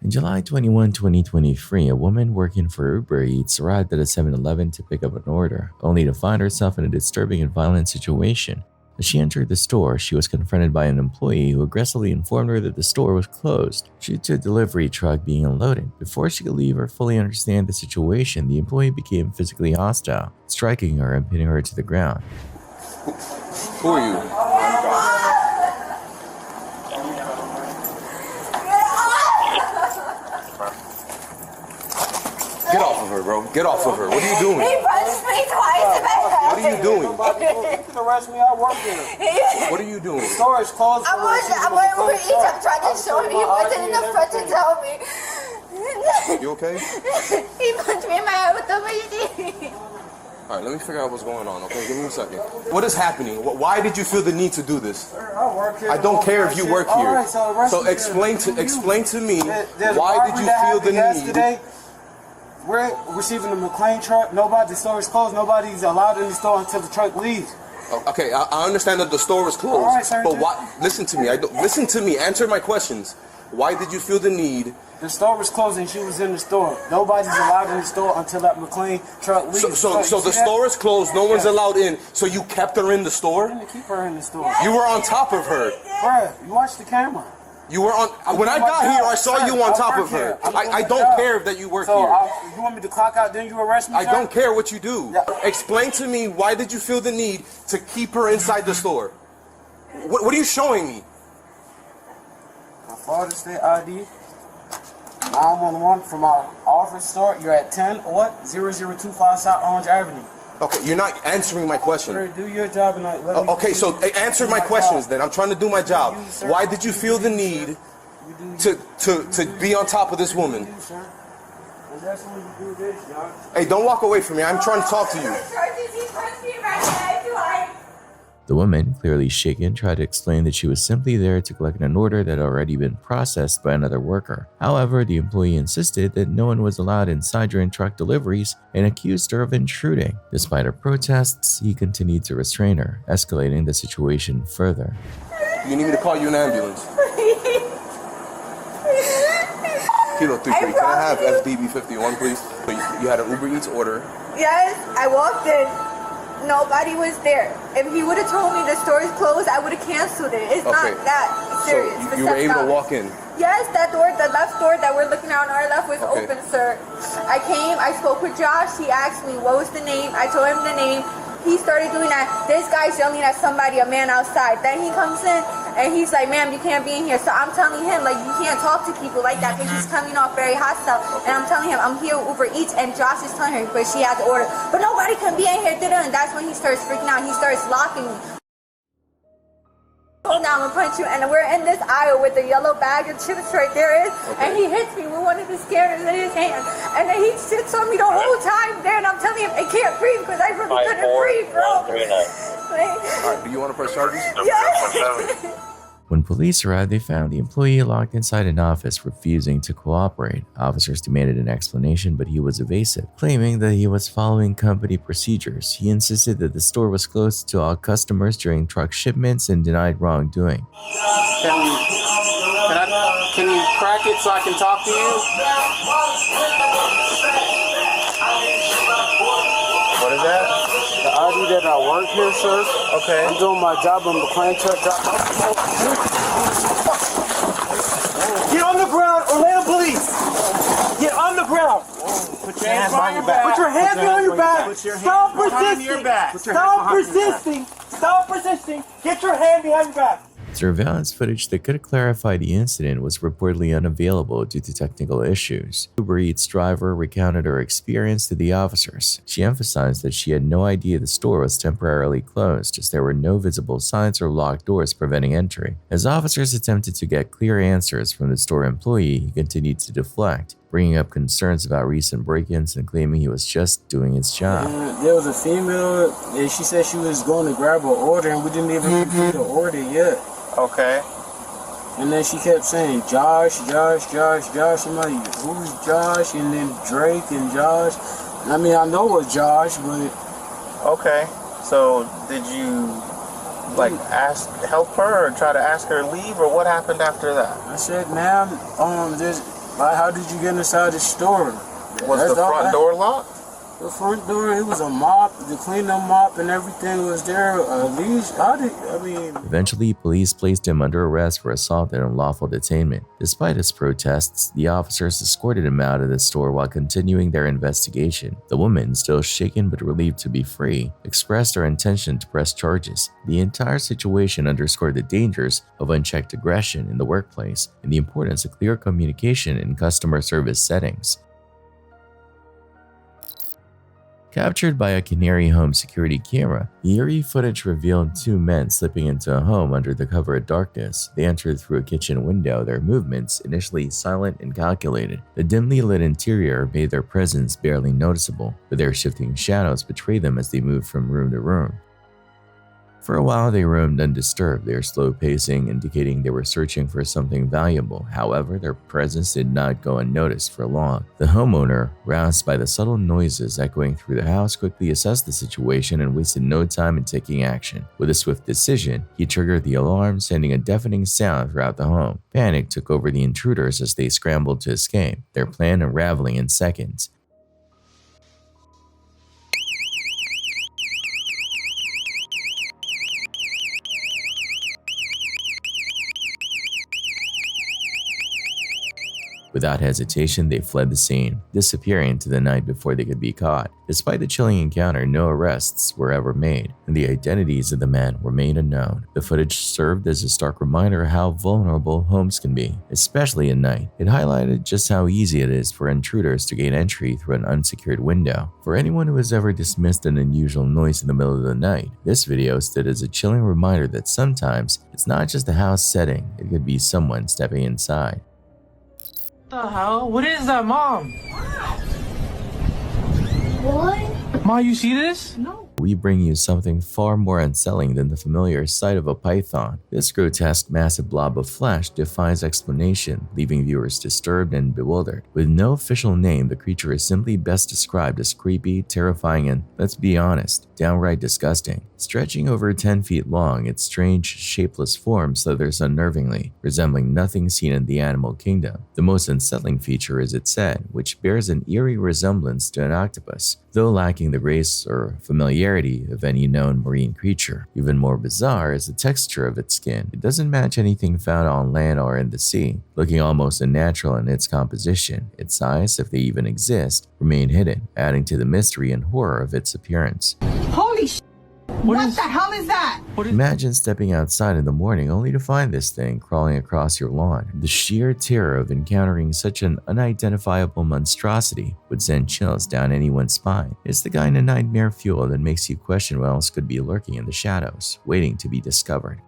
On July 21, 2023, a woman working for Uber Eats arrived at a 7-Eleven to pick up an order, only to find herself in a disturbing and violent situation. As she entered the store, she was confronted by an employee who aggressively informed her that the store was closed due to a delivery truck being unloaded. Before she could leave or fully understand the situation, the employee became physically hostile, striking her and pinning her to the ground. Who are you? Get off of her, bro. Get off of her. What are you doing? He punched me twice in my head. What are you doing? You can arrest me. I work here. What are you doing? The store is closed. I'm over each. I'm trying to show him. He wasn't in the front to tell me. You okay? He punched me in my head with the machine. All right, let me figure out what's going on, okay? Give me a second. What is happening? Why did you feel the need to do this? I work here. I don't care if you work here. Right, so explain to me why did you feel the need? We're receiving the McLean truck. The store is closed. Nobody's allowed in the store until the truck leaves. Okay, I understand that the store is closed. All right, sir, but why? Listen to me. Listen to me. Answer my questions. Why did you feel the need? The store was closed and she was in the store. Nobody's allowed in the store until that McLean truck leaves. So the store is closed. No one's allowed in. So you kept her in the store? I didn't keep her in the store. You were on top of her. Bruh, you watch the camera. You were on. When I got here, I saw you on top of her. I don't care that you work here. You want me to clock out, then you arrest me, I don't care what you do. Yeah. Explain to me, why did you feel the need to keep her inside the store? What are you showing me? My Florida State ID, 911 from our office store. You're at 0025 South Orange Avenue. Okay, you're not answering my question. Sir, do your job and let me okay, so answer my questions then. I'm trying to do my job. Why did you feel the need to be on top of this woman? Hey, don't walk away from me. I'm trying to talk to you. The woman, clearly shaken, tried to explain that she was simply there to collect an order that had already been processed by another worker. However, the employee insisted that no one was allowed inside during truck deliveries and accused her of intruding. Despite her protests, he continued to restrain her, escalating the situation further. You need me to call you an ambulance? Kilo 33, can I have FDB 51, please? You had an Uber Eats order. Yes, I walked in. Nobody was there. If he would have told me the store is closed, I would have canceled it. It's not that serious. So you were able to walk in? Yes, that door, the left door that we're looking at on our left was open, sir. I came, I spoke with Josh. He asked me, what was the name? I told him the name. He started doing that. This guy's yelling at somebody, a man outside. Then he comes in and he's like, ma'am, you can't be in here. So I'm telling him, like, you can't talk to people like that because he's coming off very hostile. And I'm telling him, I'm here with Uber Eats, and Josh is telling her, but she had the order. But nobody can be in here. And that's when he starts freaking out. He starts locking me. Hold down and punch you, and we're in this aisle with the yellow bag of chips right there, and he hits me with one of the scanners in his hand, and then he sits on me the whole time there, and I'm telling him I can't breathe because I really couldn't breathe, bro. Alright, do you want to press charges? Yes. When police arrived, they found the employee locked inside an office, refusing to cooperate. Officers demanded an explanation, but he was evasive, claiming that he was following company procedures. He insisted that the store was closed to all customers during truck shipments and denied wrongdoing. Can you crack it so I can talk to you? What is that? The ID that I work here, sir. Okay. I'm doing my job on the McLean truck. Get on the ground or let him bleed. Get on the ground. Put your hands behind your back. Put your hands behind your back. Stop resisting. Stop resisting. Stop resisting. Get your hand behind your back. Surveillance footage that could clarify the incident was reportedly unavailable due to technical issues. Uber Eats driver recounted her experience to the officers. She emphasized that she had no idea the store was temporarily closed, as there were no visible signs or locked doors preventing entry. As officers attempted to get clear answers from the store employee, he continued to deflect, bringing up concerns about recent break-ins and claiming he was just doing his job. There was a female, and she said she was going to grab her order, and we didn't even complete the order yet. Okay. And then she kept saying, Josh, Josh, Josh, Josh. I'm like, who's Josh? And then Drake and Josh. I mean, I know it's Josh, but... Okay. So, did you, like, help her or try to ask her to leave, or what happened after that? I said, ma'am, How did you get inside the store? Was the front door locked? The front door, it was a mop, the cleanup mop and everything was there. Eventually, police placed him under arrest for assault and unlawful detainment. Despite his protests, the officers escorted him out of the store while continuing their investigation. The woman, still shaken but relieved to be free, expressed her intention to press charges. The entire situation underscored the dangers of unchecked aggression in the workplace and the importance of clear communication in customer service settings. Captured by a Canary home security camera, the eerie footage revealed two men slipping into a home under the cover of darkness. They entered through a kitchen window, their movements initially silent and calculated. The dimly lit interior made their presence barely noticeable, but their shifting shadows betrayed them as they moved from room to room. For a while, they roamed undisturbed, their slow pacing indicating they were searching for something valuable. However, their presence did not go unnoticed for long. The homeowner, roused by the subtle noises echoing through the house, quickly assessed the situation and wasted no time in taking action. With a swift decision, he triggered the alarm, sending a deafening sound throughout the home. Panic took over the intruders as they scrambled to escape, their plan unraveling in seconds. Without hesitation, they fled the scene, disappearing into the night before they could be caught. Despite the chilling encounter, no arrests were ever made, and the identities of the men remained unknown. The footage served as a stark reminder of how vulnerable homes can be, especially at night. It highlighted just how easy it is for intruders to gain entry through an unsecured window. For anyone who has ever dismissed an unusual noise in the middle of the night, this video stood as a chilling reminder that sometimes it's not just the house setting, it could be someone stepping inside. What the hell? What is that, Mom? What? Mom, you see this? No. We bring you something far more unsettling than the familiar sight of a python. This grotesque massive blob of flesh defies explanation, leaving viewers disturbed and bewildered. With no official name, the creature is simply best described as creepy, terrifying, and, let's be honest, downright disgusting. Stretching over 10 feet long, its strange, shapeless form slithers unnervingly, resembling nothing seen in the animal kingdom. The most unsettling feature is its head, which bears an eerie resemblance to an octopus, though lacking the grace or familiarity of any known marine creature. Even more bizarre is the texture of its skin. It doesn't match anything found on land or in the sea, looking almost unnatural in its composition. Its eyes, if they even exist, remain hidden, adding to the mystery and horror of its appearance. Holy sh! What the hell is that? Imagine stepping outside in the morning only to find this thing crawling across your lawn. The sheer terror of encountering such an unidentifiable monstrosity would send chills down anyone's spine. It's the kind of nightmare fuel that makes you question what else could be lurking in the shadows, waiting to be discovered.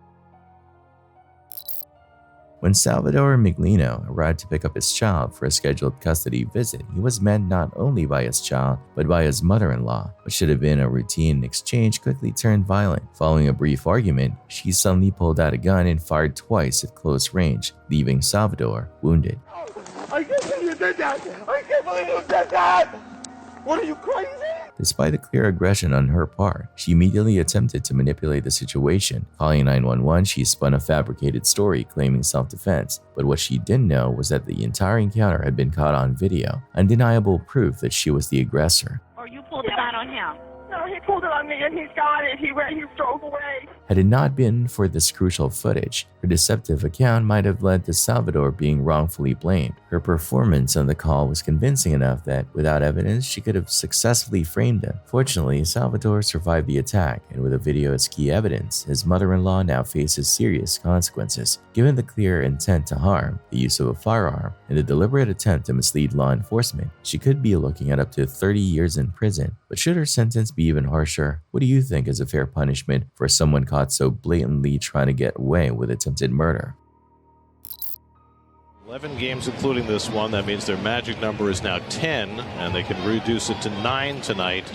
When Salvador Miglino arrived to pick up his child for a scheduled custody visit, he was met not only by his child, but by his mother-in-law. What should have been a routine exchange quickly turned violent. Following a brief argument, she suddenly pulled out a gun and fired twice at close range, leaving Salvador wounded. I can't believe you did that! I can't believe you did that! What, are you crazy? Despite the clear aggression on her part, she immediately attempted to manipulate the situation. Calling 911, she spun a fabricated story claiming self-defense, but what she didn't know was that the entire encounter had been caught on video, undeniable proof that she was the aggressor. Or you pulled the gun on him? No, he pulled it on me and he's got it. He drove away. Had it not been for this crucial footage, her deceptive account might have led to Salvador being wrongfully blamed. Her performance on the call was convincing enough that, without evidence, she could have successfully framed him. Fortunately, Salvador survived the attack, and with a video as key evidence, his mother-in-law now faces serious consequences. Given the clear intent to harm, the use of a firearm, and the deliberate attempt to mislead law enforcement, she could be looking at up to 30 years in prison. But should her sentence be even harsher? What do you think is a fair punishment for someone caught so blatantly trying to get away with attempted murder? 11 games including this one. That means their magic number is now 10, and they can reduce it to 9 tonight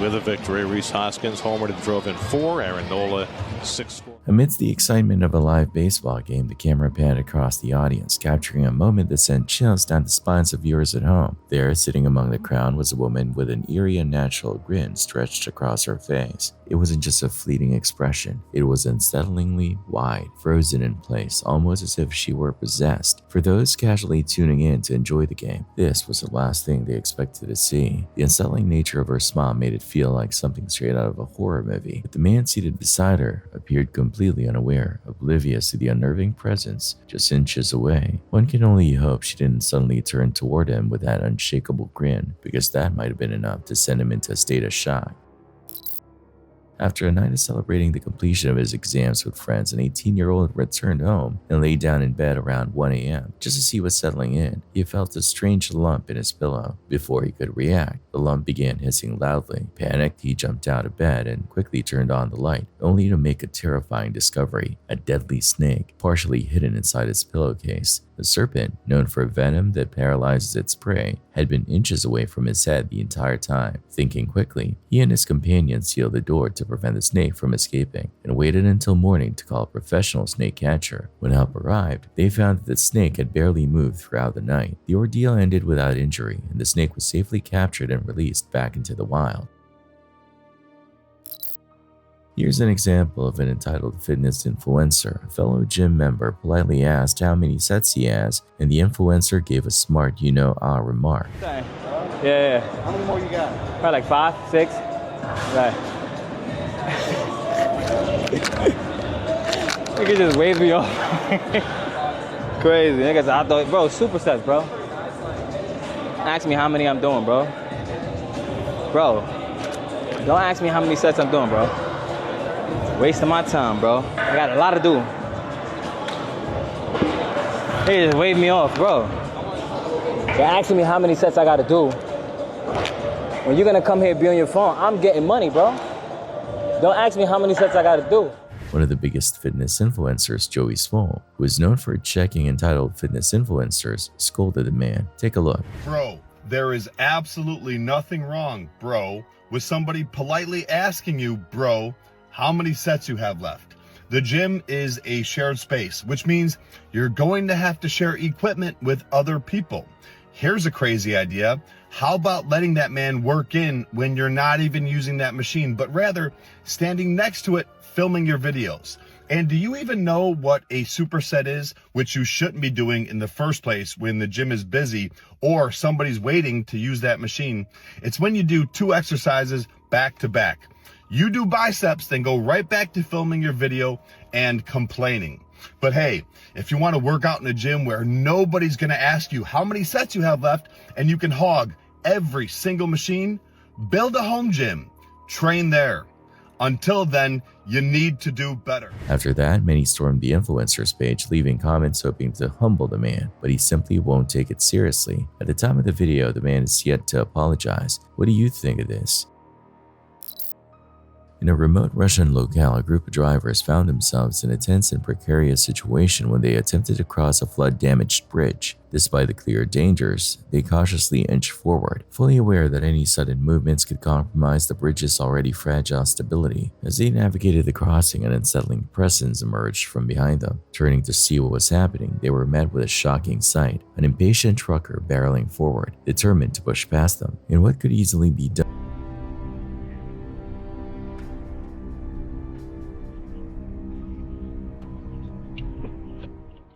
with a victory. Rhys Hoskins homered and drove in 4. Aaron Nola 6 scored. Amidst the excitement of a live baseball game, the camera panned across the audience, capturing a moment that sent chills down the spines of viewers at home. There, sitting among the crowd, was a woman with an eerie and natural grin stretched across her face. It wasn't just a fleeting expression, it was unsettlingly wide, frozen in place, almost as if she were possessed. For those casually tuning in to enjoy the game, this was the last thing they expected to see. The unsettling nature of her smile made it feel like something straight out of a horror movie. But the man seated beside her appeared completely unaware, oblivious to the unnerving presence just inches away. One can only hope she didn't suddenly turn toward him with that unshakable grin, because that might have been enough to send him into a state of shock. After a night of celebrating the completion of his exams with friends, an 18-year-old returned home and lay down in bed around 1 a.m. Just as he was settling in, he felt a strange lump in his pillow. Before he could react, the lump began hissing loudly. Panicked, he jumped out of bed and quickly turned on the light, only to make a terrifying discovery: a deadly snake, partially hidden inside his pillowcase. The serpent, known for venom that paralyzes its prey, had been inches away from his head the entire time. Thinking quickly, he and his companion sealed the door to prevent the snake from escaping and waited until morning to call a professional snake catcher. When help arrived, they found that the snake had barely moved throughout the night. The ordeal ended without injury, and the snake was safely captured and released back into the wild. Here's an example of an entitled fitness influencer. A fellow gym member politely asked how many sets he has, and the influencer gave a smart remark. Yeah. How many more you got? Probably like 5, 6. Right. Nigga just waved me off. Crazy. Niggas, I thought, bro, supersets, bro. Ask me how many I'm doing, bro. Bro, don't ask me how many sets I'm doing, bro. Wasting my time, bro. I got a lot to do. They just waved me off, bro. They're asking me how many sets I gotta do. When you're gonna come here and be on your phone, I'm getting money, bro. Don't ask me how many sets I gotta do. One of the biggest fitness influencers, Joey Swole, who is known for checking entitled fitness influencers, scolded the man. Take a look. Bro, there is absolutely nothing wrong, bro, with somebody politely asking you, bro, how many sets you have left. The gym is a shared space, which means you're going to have to share equipment with other people. Here's a crazy idea. How about letting that man work in when you're not even using that machine, but rather standing next to it, filming your videos? And do you even know what a superset is, which you shouldn't be doing in the first place when the gym is busy or somebody's waiting to use that machine? It's when you do 2 exercises back to back. You do biceps, then go right back to filming your video and complaining. But hey, if you want to work out in a gym where nobody's going to ask you how many sets you have left and you can hog every single machine, build a home gym, train there. Until then, you need to do better. After that, many stormed the influencer's page, leaving comments hoping to humble the man, but he simply won't take it seriously. At the time of the video, the man is yet to apologize. What do you think of this? In a remote Russian locale, a group of drivers found themselves in a tense and precarious situation when they attempted to cross a flood-damaged bridge. Despite the clear dangers, they cautiously inched forward, fully aware that any sudden movements could compromise the bridge's already fragile stability. As they navigated the crossing, an unsettling presence emerged from behind them. Turning to see what was happening, they were met with a shocking sight: an impatient trucker barreling forward, determined to push past them. In what could easily be done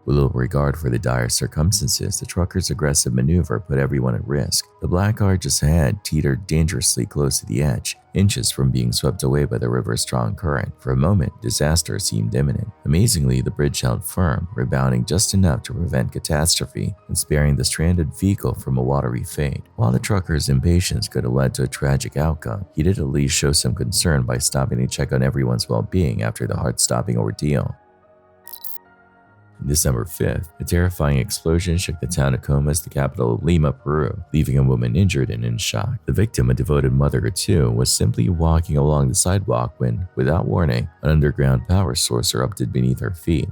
with little regard for the dire circumstances, the trucker's aggressive maneuver put everyone at risk. The black car just ahead teetered dangerously close to the edge, inches from being swept away by the river's strong current. For a moment, disaster seemed imminent. Amazingly, the bridge held firm, rebounding just enough to prevent catastrophe and sparing the stranded vehicle from a watery fate. While the trucker's impatience could have led to a tragic outcome, he did at least show some concern by stopping to check on everyone's well-being after the heart-stopping ordeal. December 5th, a terrifying explosion shook the town of Comas, the capital of Lima, Peru, leaving a woman injured and in shock. The victim, a devoted mother of 2, was simply walking along the sidewalk when, without warning, an underground power source erupted beneath her feet.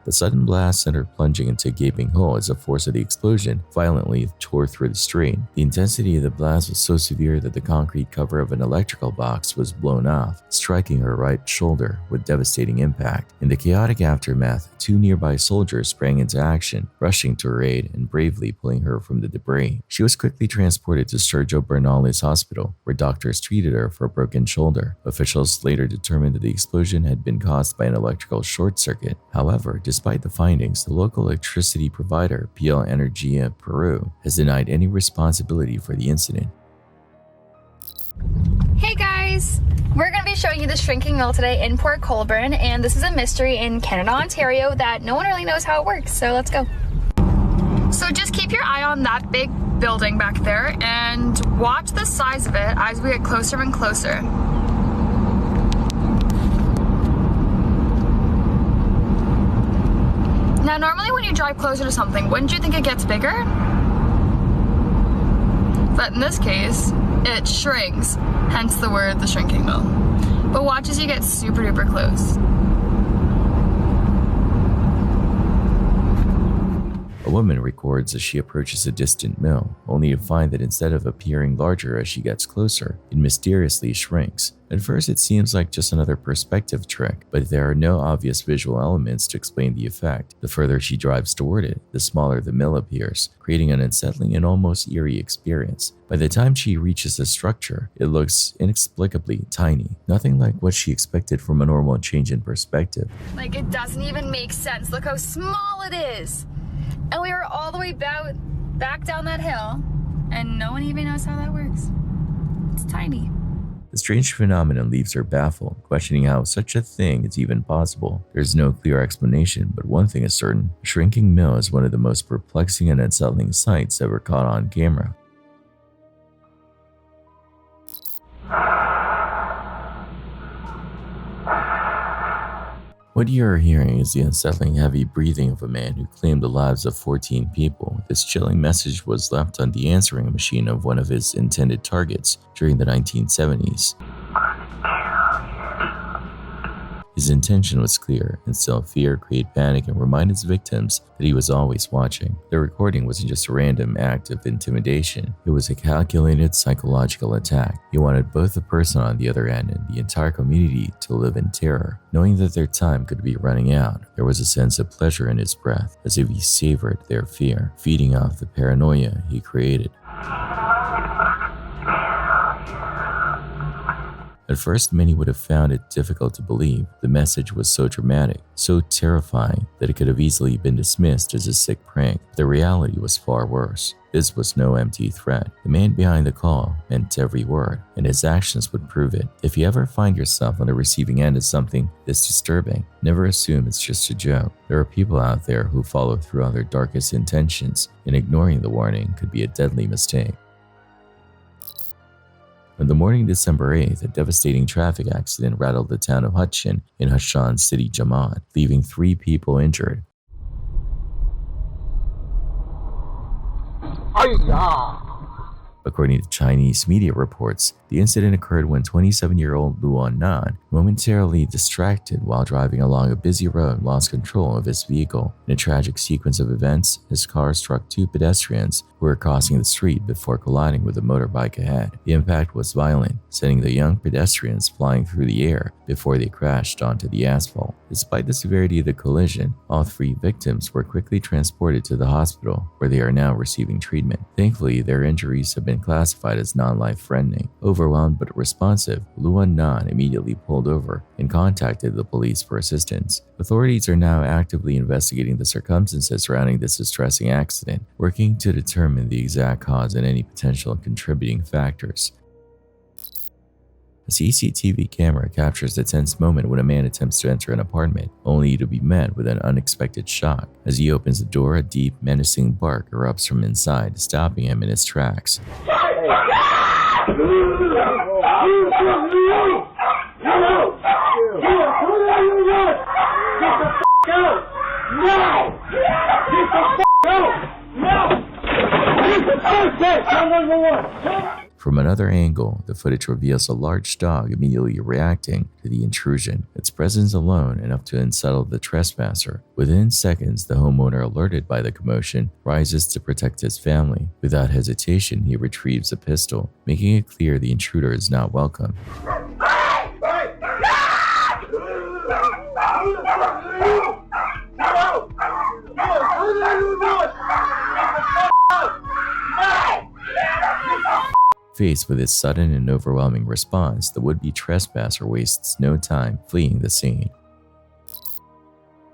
The sudden blast sent her plunging into a gaping hole as the force of the explosion violently tore through the street. The intensity of the blast was so severe that the concrete cover of an electrical box was blown off, striking her right shoulder with devastating impact. In the chaotic aftermath, 2 nearby soldiers sprang into action, rushing to her aid and bravely pulling her from the debris. She was quickly transported to Sergio Bernales Hospital, where doctors treated her for a broken shoulder. Officials later determined that the explosion had been caused by an electrical short circuit. However, despite the findings, the local electricity provider, PL Energia Peru, has denied any responsibility for the incident. Hey guys! We're going to be showing you the shrinking mill today in Port Colborne, and this is a mystery in Canada, Ontario that no one really knows how it works, so let's go. So just keep your eye on that big building back there and watch the size of it as we get closer and closer. Now normally when you drive closer to something, wouldn't you think it gets bigger? But in this case, it shrinks, hence the word the shrinking mill. But watch as you get super duper close. A woman records as she approaches a distant mill, only to find that instead of appearing larger as she gets closer, it mysteriously shrinks. At first it seems like just another perspective trick, but there are no obvious visual elements to explain the effect. The further she drives toward it, the smaller the mill appears, creating an unsettling and almost eerie experience. By the time she reaches the structure, it looks inexplicably tiny, nothing like what she expected from a normal change in perspective. Like, it doesn't even make sense. Look how small it is. And we were all the way back down that hill, and no one even knows how that works. It's tiny. The strange phenomenon leaves her baffled, questioning how such a thing is even possible. There's no clear explanation, but one thing is certain: a shrinking mill is one of the most perplexing and unsettling sights ever caught on camera. What you're hearing is the unsettling heavy breathing of a man who claimed the lives of 14 people. This chilling message was left on the answering machine of one of his intended targets during the 1970s. His intention was clear: instill fear, create panic, and remind his victims that he was always watching. The recording wasn't just a random act of intimidation, it was a calculated psychological attack. He wanted both the person on the other end and the entire community to live in terror. Knowing that their time could be running out, there was a sense of pleasure in his breath, as if he savored their fear, feeding off the paranoia he created. At first, many would have found it difficult to believe. The message was so dramatic, so terrifying, that it could have easily been dismissed as a sick prank. The reality was far worse. This was no empty threat. The man behind the call meant every word, and his actions would prove it. If you ever find yourself on the receiving end of something this disturbing, never assume it's just a joke. There are people out there who follow through on their darkest intentions, and ignoring the warning could be a deadly mistake. On the morning of December 8th, a devastating traffic accident rattled the town of Hutchin in Hashan City, Jammu, leaving 3 people injured. According to Chinese media reports, the incident occurred when 27-year-old Luan Nan, momentarily distracted while driving along a busy road, lost control of his vehicle. In a tragic sequence of events, his car struck 2 pedestrians who were crossing the street before colliding with a motorbike ahead. The impact was violent, sending the young pedestrians flying through the air before they crashed onto the asphalt. Despite the severity of the collision, all 3 victims were quickly transported to the hospital, where they are now receiving treatment. Thankfully, their injuries have been classified as non-life-threatening. Overwhelmed but responsive, Luan Nan immediately pulled over and contacted the police for assistance. Authorities are now actively investigating the circumstances surrounding this distressing accident, working to determine the exact cause and any potential contributing factors. A CCTV camera captures the tense moment when a man attempts to enter an apartment, only to be met with an unexpected shock. As he opens the door, a deep, menacing bark erupts from inside, stopping him in his tracks. From another angle, the footage reveals a large dog immediately reacting to the intrusion, its presence alone enough to unsettle the trespasser. Within seconds, the homeowner, alerted by the commotion, rises to protect his family. Without hesitation, he retrieves a pistol, making it clear the intruder is not welcome. Faced with his sudden and overwhelming response, the would-be trespasser wastes no time fleeing the scene.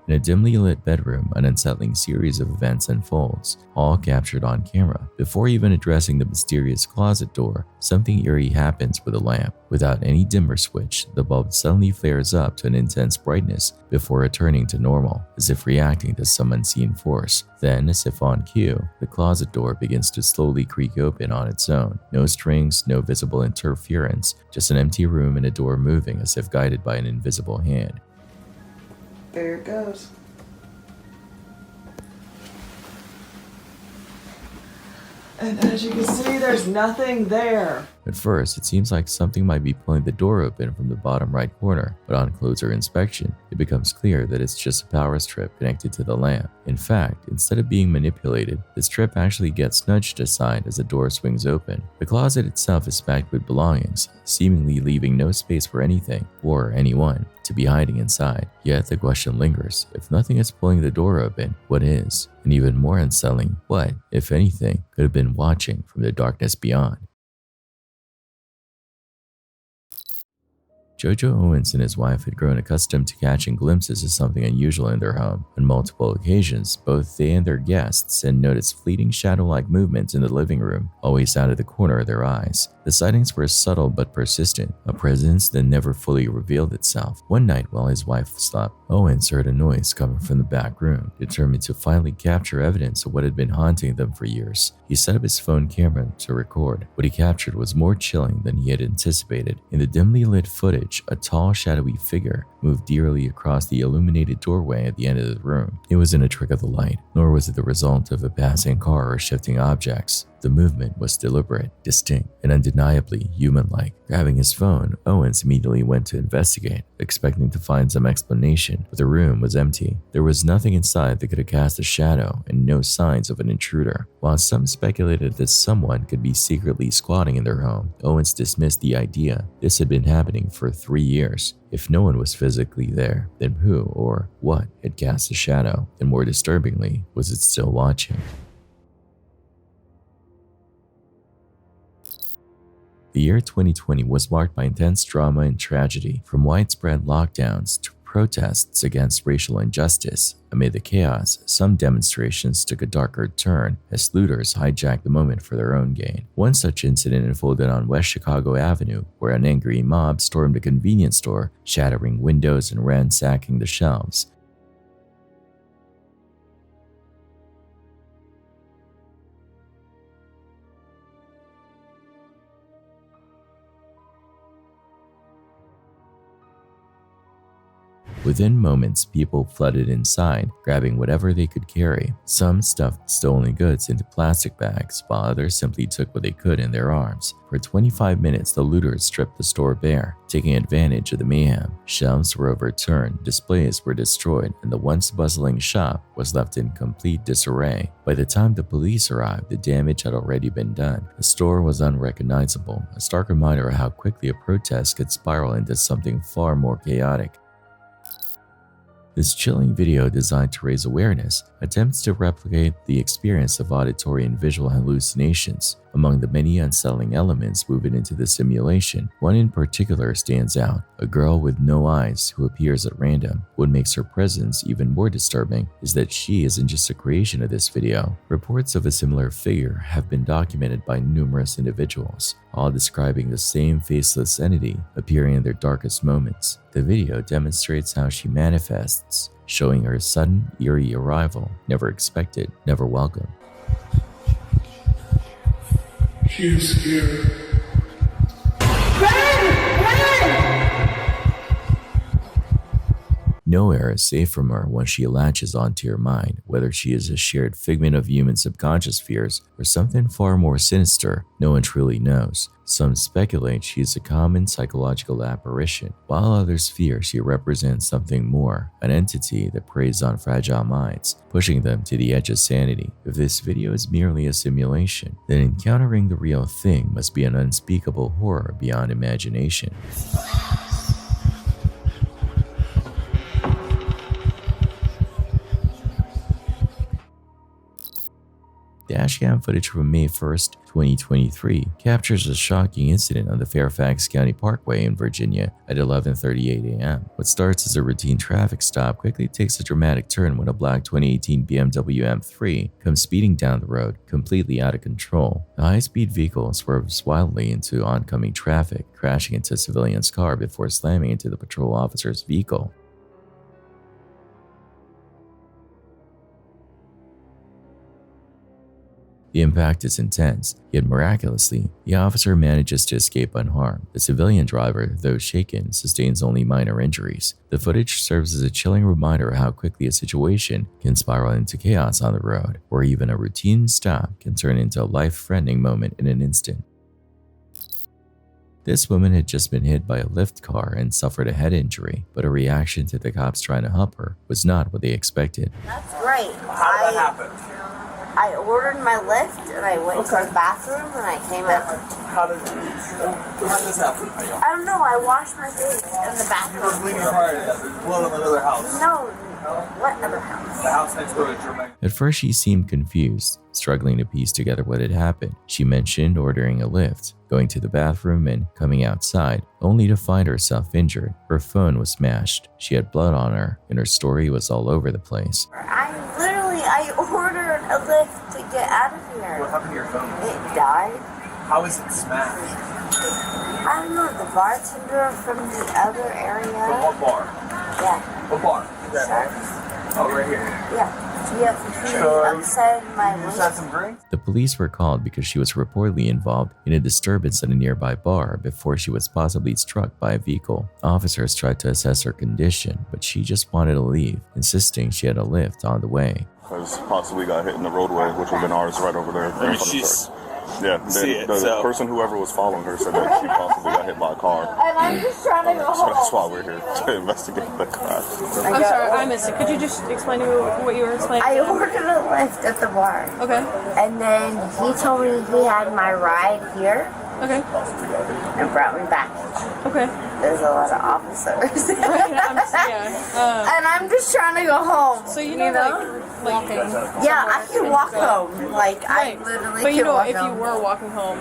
In a dimly lit bedroom, an unsettling series of events unfolds, all captured on camera. Before even addressing the mysterious closet door, something eerie happens with the lamp. Without any dimmer switch, the bulb suddenly flares up to an intense brightness before returning to normal, as if reacting to some unseen force. Then, as if on cue, the closet door begins to slowly creak open on its own. No strings, no visible interference, just an empty room and a door moving as if guided by an invisible hand. There it goes. And as you can see, there's nothing there. At first, it seems like something might be pulling the door open from the bottom right corner, but on closer inspection, it becomes clear that it's just a power strip connected to the lamp. In fact, instead of being manipulated, the strip actually gets nudged aside as the door swings open. The closet itself is packed with belongings, seemingly leaving no space for anything, or anyone, to be hiding inside. Yet the question lingers, if nothing is pulling the door open, what is? And even more unsettling, what, if anything, could have been watching from the darkness beyond? Jojo Owens and his wife had grown accustomed to catching glimpses of something unusual in their home. On multiple occasions, both they and their guests had noticed fleeting shadow-like movements in the living room, always out of the corner of their eyes. The sightings were subtle but persistent, a presence that never fully revealed itself. One night while his wife slept, Owens heard a noise coming from the back room. Determined to finally capture evidence of what had been haunting them for years, he set up his phone camera to record. What he captured was more chilling than he had anticipated. In the dimly lit footage, a tall, shadowy figure moved eerily across the illuminated doorway at the end of the room. It wasn't a trick of the light, nor was it the result of a passing car or shifting objects. The movement was deliberate, distinct, and undeniably human-like. Grabbing his phone, Owens immediately went to investigate, expecting to find some explanation, but the room was empty. There was nothing inside that could have cast a shadow, and no signs of an intruder. While some speculated that someone could be secretly squatting in their home, Owens dismissed the idea. This had been happening for 3 years. If no one was physically there, then who or what had cast a shadow? And more disturbingly, was it still watching? The year 2020 was marked by intense drama and tragedy, from widespread lockdowns to protests against racial injustice. Amid the chaos, some demonstrations took a darker turn as looters hijacked the moment for their own gain. One such incident unfolded on West Chicago Avenue, where an angry mob stormed a convenience store, shattering windows and ransacking the shelves. Within moments, people flooded inside, grabbing whatever they could carry. Some stuffed stolen goods into plastic bags, while others simply took what they could in their arms. For 25 minutes, the looters stripped the store bare, taking advantage of the mayhem. Shelves were overturned, displays were destroyed, and the once bustling shop was left in complete disarray. By the time the police arrived, the damage had already been done. The store was unrecognizable, a stark reminder of how quickly a protest could spiral into something far more chaotic. This chilling video, designed to raise awareness, attempts to replicate the experience of auditory and visual hallucinations. Among the many unsettling elements woven into the simulation, one in particular stands out: a girl with no eyes who appears at random. What makes her presence even more disturbing is that she isn't just a creation of this video. Reports of a similar figure have been documented by numerous individuals, all describing the same faceless entity appearing in their darkest moments. The video demonstrates how she manifests, showing her sudden, eerie arrival, never expected, never welcome. She's here. Nowhere is safe from her once she latches onto your mind, whether she is a shared figment of human subconscious fears or something far more sinister. No one truly knows. Some speculate she is a common psychological apparition, while others fear she represents something more, an entity that preys on fragile minds, pushing them to the edge of sanity. If this video is merely a simulation, then encountering the real thing must be an unspeakable horror beyond imagination. Dashcam footage from May 1st, 2023 captures a shocking incident on the Fairfax County Parkway in Virginia at 11:38 a.m. What starts as a routine traffic stop quickly takes a dramatic turn when a black 2018 BMW M3 comes speeding down the road, completely out of control. The high-speed vehicle swerves wildly into oncoming traffic, crashing into a civilian's car before slamming into the patrol officer's vehicle. The impact is intense, yet miraculously, the officer manages to escape unharmed. The civilian driver, though shaken, sustains only minor injuries. The footage serves as a chilling reminder of how quickly a situation can spiral into chaos on the road, or even a routine stop can turn into a life-threatening moment in an instant. This woman had just been hit by a Lyft car and suffered a head injury, but her reaction to the cops trying to help her was not what they expected. That's great. How did that happen? I ordered my Lyft and I went to the bathroom and I came out. How did this happen? I don't know. I washed my face in the bathroom. You were bleeding prior to that. There's blood on another house. No. What other house? The house next door to Jermaine. At first, she seemed confused, struggling to piece together what had happened. She mentioned ordering a Lyft, going to the bathroom, and coming outside, only to find herself injured. Her phone was smashed. She had blood on her, and her story was all over the place. I ordered a Lyft to get out of here. What happened to your phone? It died. How is it smashed? I don't know, the bartender from the other area. From what bar? Yeah. What bar? Sharks. Oh, right here. Yeah. He upset my You just had some drinks? The police were called because she was reportedly involved in a disturbance at a nearby bar before she was possibly struck by a vehicle. Officers tried to assess her condition, but she just wanted to leave, insisting she had a Lyft on the way. Has possibly got hit in the roadway, which would have been ours right over there. I mean, Yeah, the person, whoever was following her, said that she possibly got hit by a car. And I'm just trying to go home. So that's why we're here, to investigate the crash. I'm sorry, I missed it. Could you just explain to me what you were explaining? I ordered a Lyft at the bar. Okay. And then he told me he had my ride here. Okay. And brought me back. Okay. There's a lot of officers. Right, and I'm just trying to go home. So you know? Like walking. Yeah, I can walk home. Like right. I literally. But you know, if home. you were walking home,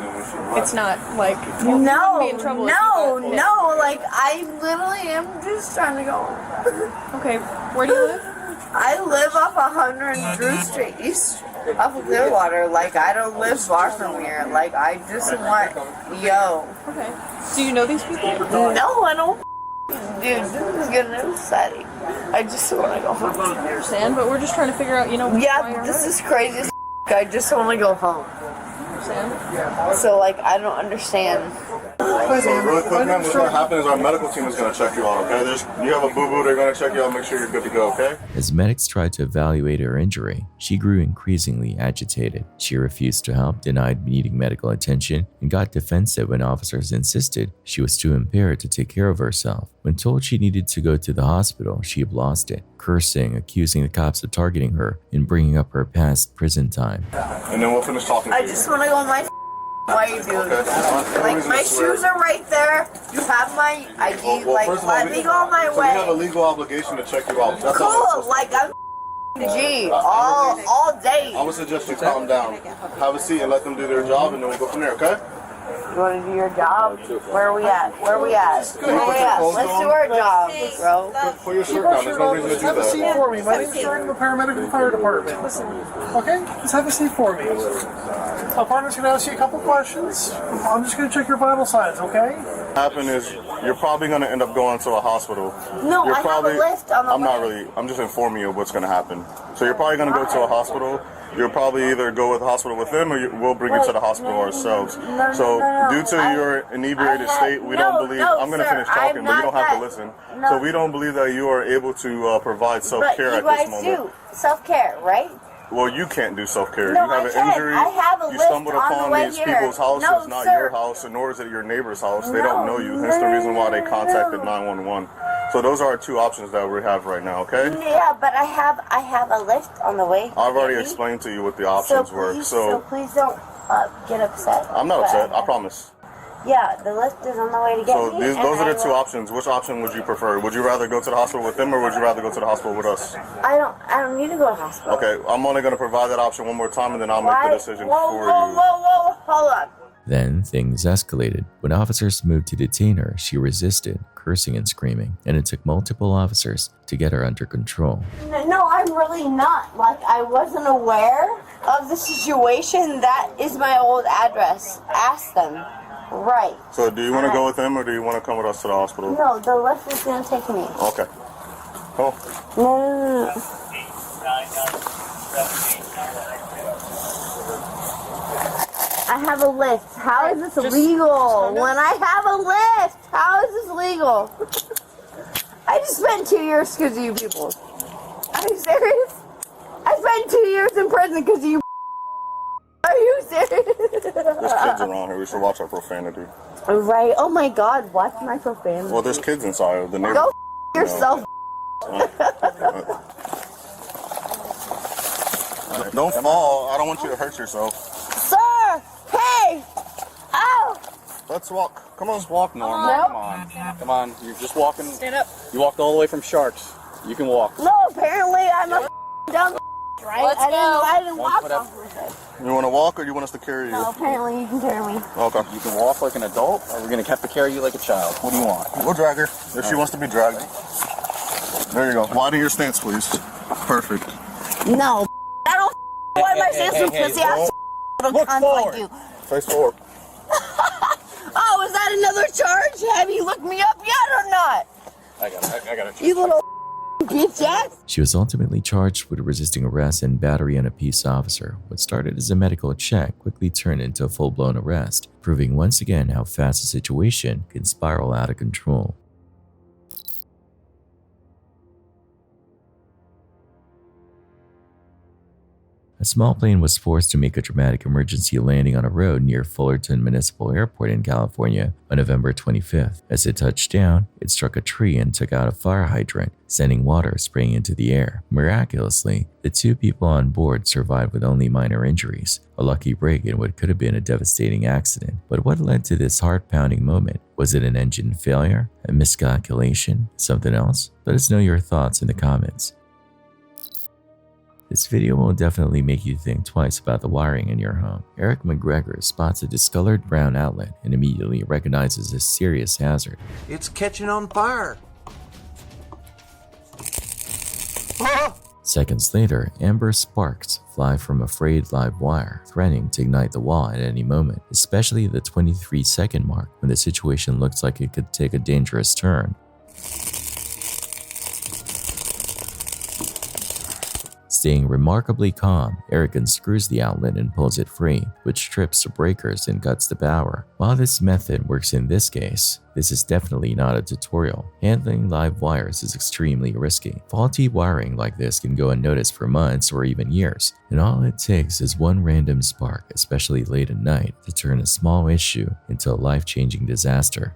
it's not like you wouldn't be in trouble. No. Like I literally am just trying to go home. Okay, where do you live? I live off 100 Drew Street East. Off of Clearwater. Like I don't live far from here. Like I just want Okay. Do you know these people? No, I don't. Dude, this is getting upsetting. I just want to go home. I understand, but we're just trying to figure out, Yeah, this is crazy as I just want to go home. So, like, I don't understand. So really quick, man, what's going to happen is our medical team is going to check you out, okay? You have a boo-boo, they're going to check you out, make sure you're good to go, okay? As medics tried to evaluate her injury, she grew increasingly agitated. She refused to help, denied needing medical attention, and got defensive when officers insisted she was too impaired to take care of herself. When told she needed to go to the hospital, she lost it, cursing, accusing the cops of targeting her, and bringing up her past prison time. And then we'll finish talking. I just want to go on my why are you doing that? Like, my shoes are right there. You have my ID. Let me go on my way. We have a legal obligation to check you out. That's cool. Like, I'm G all day. I would suggest you calm down. Have a seat and let them do their job, and then we'll go from there, okay? You want to do your job? Where are we at? Let's do our job, bro. Put your shirt down. There's no reason to do that. Have a seat for me. My name's Jordan. I'm a paramedic in the fire department. Listen, okay? Just have a seat for me. My partner's going to ask you a couple questions. I'm just going to check your vital signs, okay? What happened is you're probably going to end up going to a hospital. No, I have a Lyft on the way. I'm just informing you of what's going to happen. So you're probably going to go to a hospital. you'll probably either go with the hospital with them, or we'll bring you to the hospital ourselves. Due to your inebriated state, we don't believe. I'm going to finish talking, but you don't have to listen. So we don't believe that you are able to provide self-care at this moment. But you guys do self-care, right? Well, you can't do self-care. No, you have an injury. I have a you list stumbled on upon the way these here. people's houses, No, not sir. your house, and nor is it your neighbor's house. They don't know you. Hence the reason why they contacted 911. So those are our two options that we have right now, okay? Yeah, but I have a list on the way. I've already explained to you what the options were. So please don't get upset. I'm not upset, I promise. Yeah, the list is on the way to get So me. those are the two options. Which option would you prefer? Would you rather go to the hospital with them, or would you rather go to the hospital with us? I don't need to go to the hospital. Okay, I'm only going to provide that option one more time, and then I'll make the decision for you. Whoa, hold on. Then things escalated. When officers moved to detain her, she resisted, cursing and screaming, and it took multiple officers to get her under control. No, I'm really not. Like, I wasn't aware of the situation. That is my old address. Ask them. Right. So do you want to go with them, or do you want to come with us to the hospital? No, the lift is going to take me. Okay. Cool. No. I have a list. How is this legal? When I have a list, how is this legal? I just spent 2 years because of you people. Are you serious? I spent 2 years in prison because of you. Are you serious? There's kids around here. We should watch our profanity. Right. Oh my God. Watch my profanity. Well, there's kids inside. The neighbor. Go yourself. Don't fall. I don't want you to hurt yourself. Sir. Hey. Ow. Let's walk. Come on. Let's walk normal. Nope. Come on. Come on. You're just walking. Stand up. You walked all the way from Sharks. You can walk. No, apparently I'm a dumb right? Let's go. I didn't walk Whatever. off. You want to walk, or you want us to carry you? No, apparently you can carry me. Okay. You can walk like an adult, or we're going to have to carry you like a child. What do you want? We'll drag her if she wants to be dragged. There you go. Widen your stance, please. Perfect. No, I don't why my stance from pussy ass Look cunts forward. like you. Face forward. Oh, is that another charge? Have you looked me up yet or not? I got it. You little bitch ass. She was ultimately charged with resisting arrest and battery on a peace officer. What started as a medical check quickly turned into a full-blown arrest, proving once again how fast a situation can spiral out of control. A small plane was forced to make a dramatic emergency landing on a road near Fullerton Municipal Airport in California on November 25th. As it touched down, it struck a tree and took out a fire hydrant, sending water spraying into the air. Miraculously, the two people on board survived with only minor injuries, a lucky break in what could have been a devastating accident. But what led to this heart-pounding moment? Was it an engine failure? A miscalculation? Something else? Let us know your thoughts in the comments. This video will definitely make you think twice about the wiring in your home. Eric McGregor spots a discolored brown outlet and immediately recognizes a serious hazard. It's catching on fire. Seconds later, amber sparks fly from a frayed live wire, threatening to ignite the wall at any moment, especially the 23-second mark when the situation looks like it could take a dangerous turn. Staying remarkably calm, Eric unscrews the outlet and pulls it free, which trips the breakers and cuts the power. While this method works in this case, this is definitely not a tutorial. Handling live wires is extremely risky. Faulty wiring like this can go unnoticed for months or even years, and all it takes is one random spark, especially late at night, to turn a small issue into a life-changing disaster.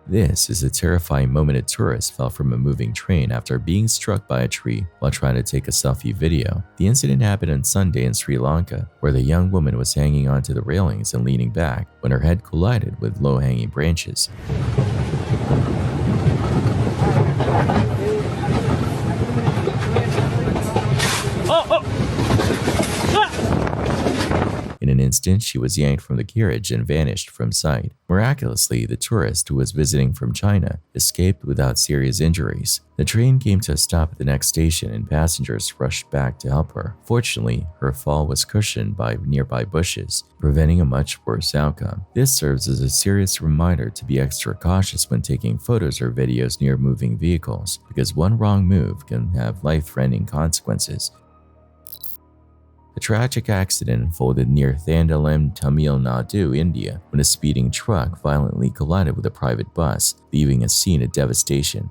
This is a terrifying moment a tourist fell from a moving train after being struck by a tree while trying to take a selfie video. The incident happened on Sunday in Sri Lanka, where the young woman was hanging onto the railings and leaning back when her head collided with low-hanging branches. In an instant, she was yanked from the carriage and vanished from sight. Miraculously, the tourist, who was visiting from China, escaped without serious injuries. The train came to a stop at the next station and passengers rushed back to help her. Fortunately, her fall was cushioned by nearby bushes, preventing a much worse outcome. This serves as a serious reminder to be extra cautious when taking photos or videos near moving vehicles, because one wrong move can have life-threatening consequences. The tragic accident unfolded near Thandalam, Tamil Nadu, India, when a speeding truck violently collided with a private bus, leaving a scene of devastation.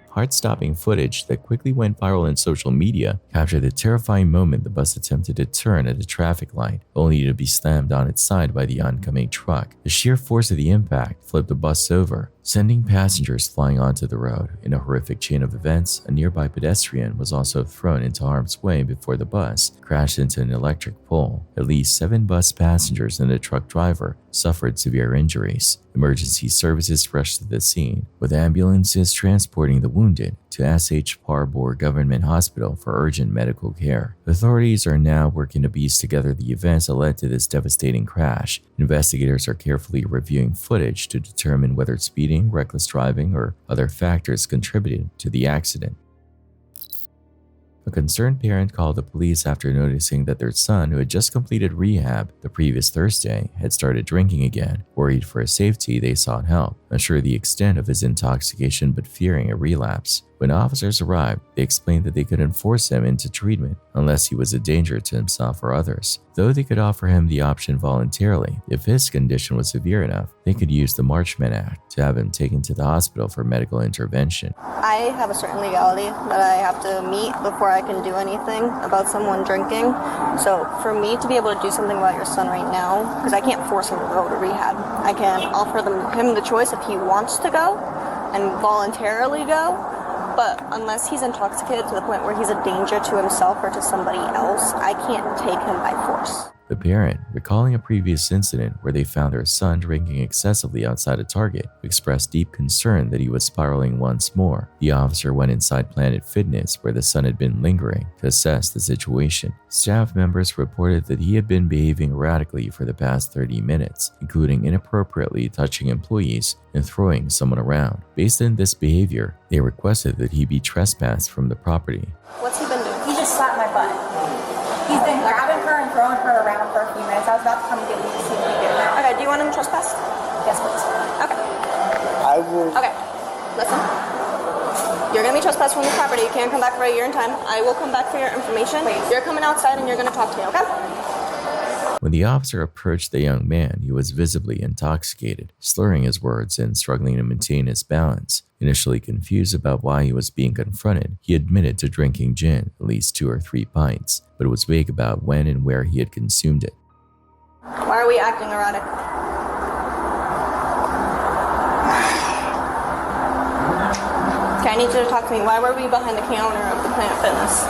Heart-stopping footage that quickly went viral on social media captured the terrifying moment the bus attempted to turn at a traffic light, only to be slammed on its side by the oncoming truck. The sheer force of the impact flipped the bus over, sending passengers flying onto the road. In a horrific chain of events, a nearby pedestrian was also thrown into harm's way before the bus crashed into an electric pole. At least 7 bus passengers and a truck driver suffered severe injuries. Emergency services rushed to the scene, with ambulances transporting the wounded to SH Parbor Government Hospital for urgent medical care. Authorities are now working to piece together the events that led to this devastating crash. Investigators are carefully reviewing footage to determine whether speeding, reckless driving, or other factors contributed to the accident. A concerned parent called the police after noticing that their son, who had just completed rehab the previous Thursday, had started drinking again. Worried for his safety, they sought help, unsure of the extent of his intoxication but fearing a relapse. When officers arrived, they explained that they couldn't force him into treatment unless he was a danger to himself or others, though they could offer him the option voluntarily. If his condition was severe enough, they could use the Marchman Act to have him taken to the hospital for medical intervention. I have a certain legality that I have to meet before I can do anything about someone drinking. So for me to be able to do something about your son right now, because I can't force him to go to rehab, I can offer him the choice if he wants to go and voluntarily go. But unless he's intoxicated to the point where he's a danger to himself or to somebody else, I can't take him by force. The parent, recalling a previous incident where they found their son drinking excessively outside a Target, expressed deep concern that he was spiraling once more. The officer went inside Planet Fitness, where the son had been lingering, to assess the situation. Staff members reported that he had been behaving erratically for the past 30 minutes, including inappropriately touching employees and throwing someone around. Based on this behavior, they requested that he be trespassed from the property. What's he been doing? He just slapped my butt. He's been grabbing her and throwing her around for a few minutes. I was about to come get you to see what he did. Okay, do you want him trespassed? Yes, please. Okay. I will. Okay, listen. You're gonna be trespassed from the property. You can't come back for a year in time. I will come back for your information. Please. You're coming outside and you're gonna talk to me, okay? When the officer approached the young man, he was visibly intoxicated, slurring his words and struggling to maintain his balance. Initially confused about why he was being confronted, he admitted to drinking gin, at least 2 or 3 pints, but was vague about when and where he had consumed it. Why are we acting erratic? Okay, I need you to talk to me. Why were we behind the counter of the Planet Fitness?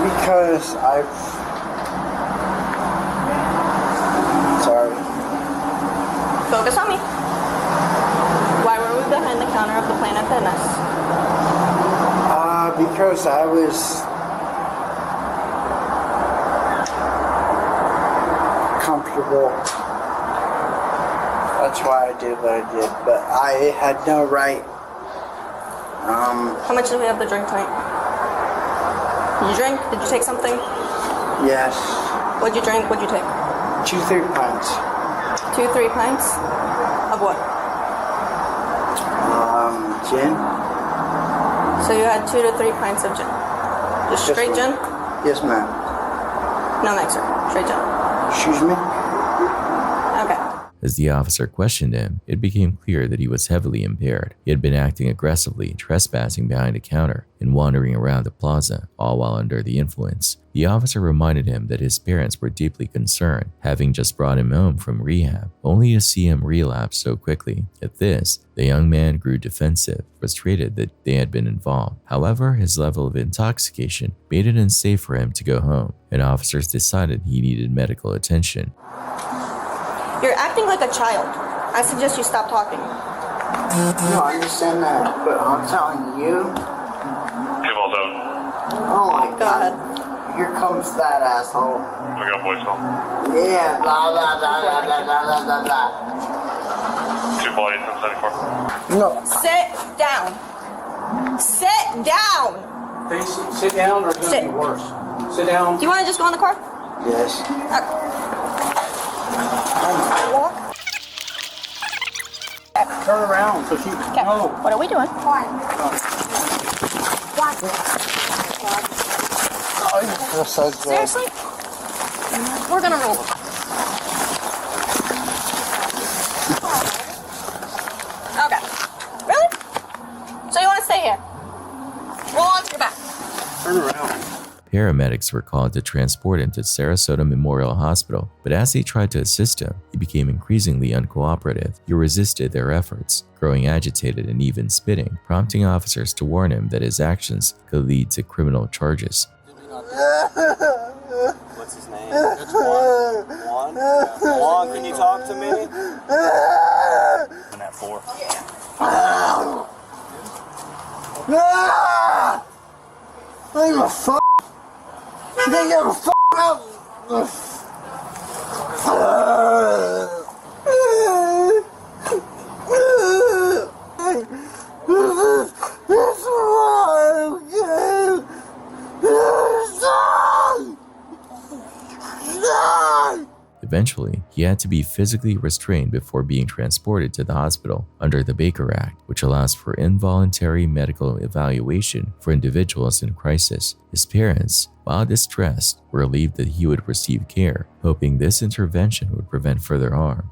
Because Sorry. Focus on me. Why were we behind the counter of the Planet Fitness? Because I was comfortable. That's why I did what I did, but I had no right. How much did we have to drink tonight? Did you drink? Did you take something? Yes. What'd you drink? What'd you take? 2-3 pints. 2-3 pints? Of what? Gin. So you had 2 to 3 pints of gin? Just straight gin? Yes, ma'am. No mixer. Straight gin. Excuse me? Okay. As the officer questioned him, it became clear that he was heavily impaired. He had been acting aggressively, trespassing behind a counter, and wandering around the plaza, all while under the influence. The officer reminded him that his parents were deeply concerned, having just brought him home from rehab, only to see him relapse so quickly. At this, the young man grew defensive, frustrated that they had been involved. However, his level of intoxication made it unsafe for him to go home, and officers decided he needed medical attention. You're acting like a child. I suggest you stop talking. No, I understand that, but I'm telling you. Oh my God. Here comes that asshole. We got voicemail. Yeah, blah, blah, blah, blah, blah, blah, blah, blah. 2 bodies in 74. No. Sit down. Sit down. Sit down or it's going to be worse. Sit down. Do you want to just go in the car? Yes. Walk. Turn around so she can know. What are we doing? Oh, you feel so good. Seriously? We're gonna roll. Okay. Really? So you want to stay here? Roll onto your back. Turn around. Paramedics were called to transport him to Sarasota Memorial Hospital, but as they tried to assist him, he became increasingly uncooperative. He resisted their efforts, growing agitated and even spitting, prompting officers to warn him that his actions could lead to criminal charges. What's his name? It's Juan. Juan, can you talk to me? And that 4. I give a fuck. You can't give a fuck out. Eventually, he had to be physically restrained before being transported to the hospital under the Baker Act, which allows for involuntary medical evaluation for individuals in crisis. His parents, while distressed, were relieved that he would receive care, hoping this intervention would prevent further harm.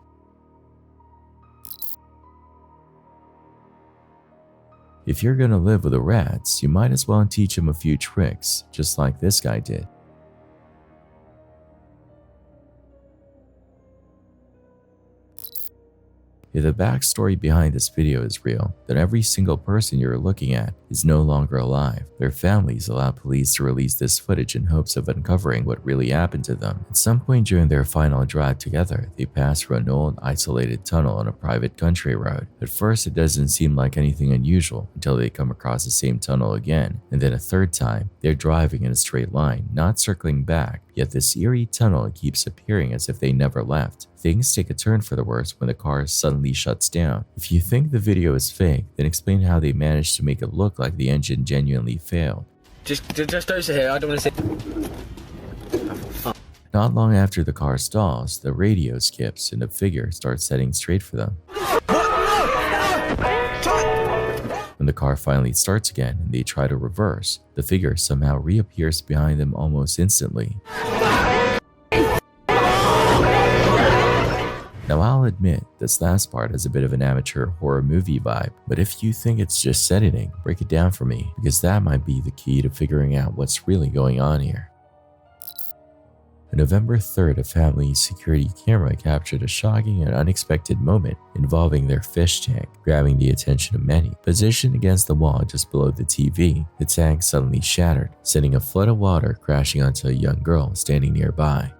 If you're gonna live with the rats, you might as well teach him a few tricks, just like this guy did. If the backstory behind this video is real, then every single person you're looking at is no longer alive. Their families allowed police to release this footage in hopes of uncovering what really happened to them. At some point during their final drive together, they pass through an old, isolated tunnel on a private country road. At first, it doesn't seem like anything unusual until they come across the same tunnel again, and then a third time, they're driving in a straight line, not circling back. Yet this eerie tunnel keeps appearing as if they never left. Things take a turn for the worse when the car suddenly shuts down. If you think the video is fake, then explain how they managed to make it look like the engine genuinely failed. Just over here, I don't want to see. Not long after the car stalls, the radio skips and the figure starts heading straight for them. When the car finally starts again and they try to reverse, the figure somehow reappears behind them almost instantly. Now I'll admit, this last part has a bit of an amateur horror movie vibe, but if you think it's just set editing, break it down for me, because that might be the key to figuring out what's really going on here. On November 3rd, a family security camera captured a shocking and unexpected moment involving their fish tank, grabbing the attention of many. Positioned against the wall just below the TV, the tank suddenly shattered, sending a flood of water crashing onto a young girl standing nearby.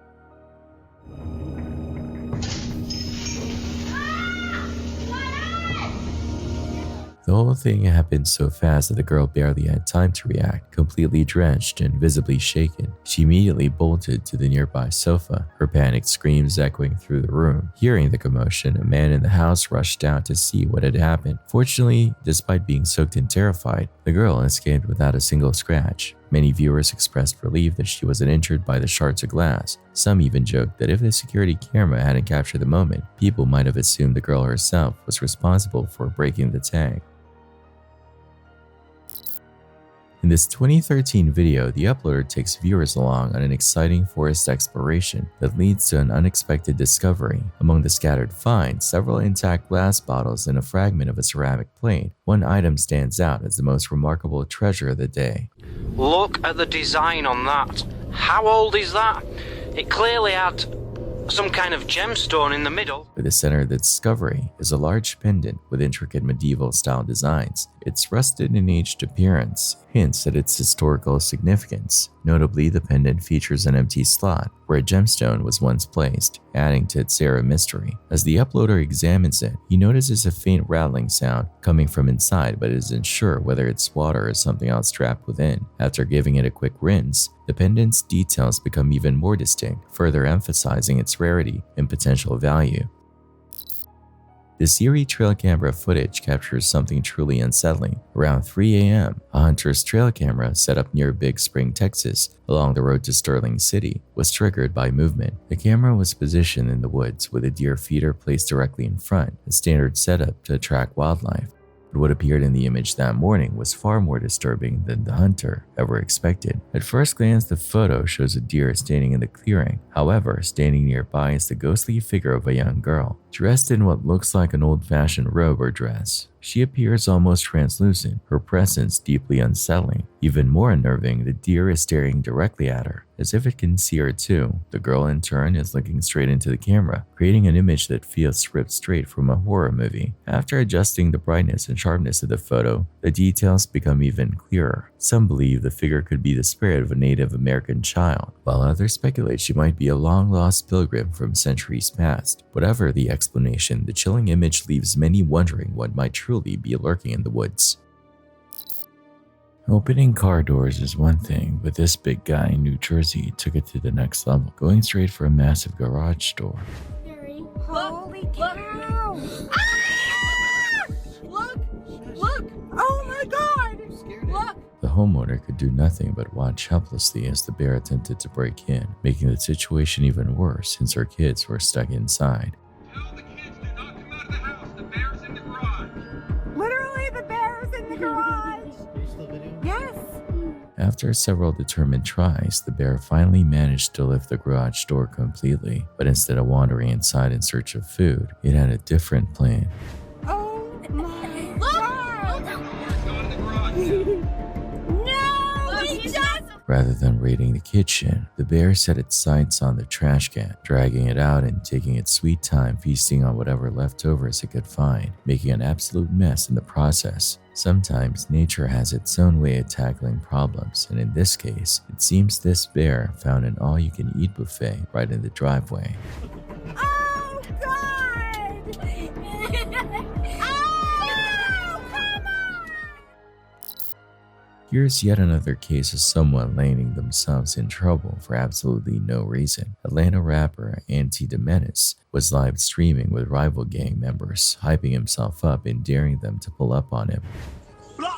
The whole thing happened so fast that the girl barely had time to react. Completely drenched and visibly shaken, she immediately bolted to the nearby sofa, her panicked screams echoing through the room. Hearing the commotion, a man in the house rushed out to see what had happened. Fortunately, despite being soaked and terrified, the girl escaped without a single scratch. Many viewers expressed relief that she wasn't injured by the shards of glass. Some even joked that if the security camera hadn't captured the moment, people might have assumed the girl herself was responsible for breaking the tank. In this 2013 video, the uploader takes viewers along on an exciting forest exploration that leads to an unexpected discovery. Among the scattered finds, several intact glass bottles and a fragment of a ceramic plate, one item stands out as the most remarkable treasure of the day. Look at the design on that. How old is that? It clearly had some kind of gemstone in the middle. At the center of the discovery is a large pendant with intricate medieval-style designs. Its rusted and aged appearance hints at its historical significance. Notably, the pendant features an empty slot where a gemstone was once placed, adding to its air of mystery. As the uploader examines it, he notices a faint rattling sound coming from inside but isn't sure whether it's water or something else trapped within. After giving it a quick rinse, the pendant's details become even more distinct, further emphasizing its rarity and potential value. This eerie trail camera footage captures something truly unsettling. Around 3 a.m., a hunter's trail camera set up near Big Spring, Texas, along the road to Sterling City, was triggered by movement. The camera was positioned in the woods with a deer feeder placed directly in front, a standard setup to attract wildlife. But what appeared in the image that morning was far more disturbing than the hunter ever expected. At first glance, the photo shows a deer standing in the clearing. However, standing nearby is the ghostly figure of a young girl, dressed in what looks like an old-fashioned robe or dress. She appears almost translucent, her presence deeply unsettling. Even more unnerving, the deer is staring directly at her, as if it can see her too. The girl in turn is looking straight into the camera, creating an image that feels ripped straight from a horror movie. After adjusting the brightness and sharpness of the photo, the details become even clearer. Some believe the figure could be the spirit of a Native American child, while others speculate she might be a long-lost pilgrim from centuries past. Whatever the explanation, the chilling image leaves many wondering what might truly be lurking in the woods. Opening car doors is one thing, but this big guy in New Jersey took it to the next level, going straight for a massive garage door. Holy cow! Ah! Look! Look! Oh my god! Look! The homeowner could do nothing but watch helplessly as the bear attempted to break in, making the situation even worse since her kids were stuck inside. Literally, the bear is in the garage! Yes! After several determined tries, the bear finally managed to lift the garage door completely, but instead of wandering inside in search of food, it had a different plan. Oh my god! No! He just... Rather than raiding the kitchen, the bear set its sights on the trash can, dragging it out and taking its sweet time feasting on whatever leftovers it could find, making an absolute mess in the process. Sometimes nature has its own way of tackling problems, and in this case, it seems this bear found an all-you-can-eat buffet right in the driveway. Oh god! Oh, come on! Here's yet another case of someone landing themselves in trouble for absolutely no reason. Atlanta rapper Anti Demenis was live streaming with rival gang members, hyping himself up and daring them to pull up on him.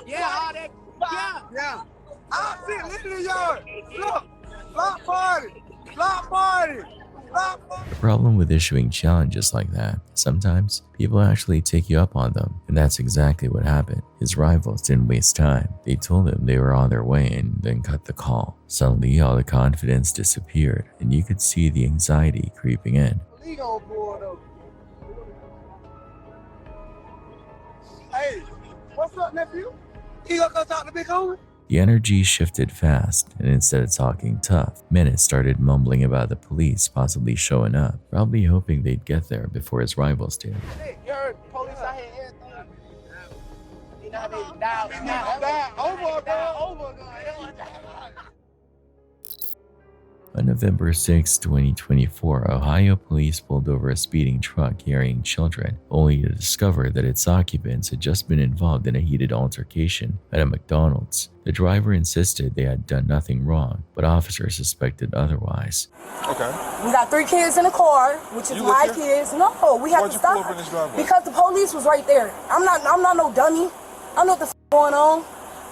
Yeah. I see it in the yard. Look, block party, block party, block party. The problem with issuing challenges like that, sometimes people actually take you up on them, and that's exactly what happened. His rivals didn't waste time. They told him they were on their way and then cut the call. Suddenly, all the confidence disappeared, and you could see the anxiety creeping in. Hey, what's up, nephew? You gonna come talk to Big Homie? The energy shifted fast, and instead of talking tough, Menace started mumbling about the police possibly showing up, probably hoping they'd get there before his rivals did. Hey, you heard police out here and everything. You know how they die over. On November 6, 2024, Ohio police pulled over a speeding truck carrying children, only to discover that its occupants had just been involved in a heated altercation at a McDonald's. The driver insisted they had done nothing wrong, but officers suspected otherwise. Okay. We got 3 kids in the car, which is my kids. No, we have to stop because the police was right there. I'm not no dummy. I know what the f going on.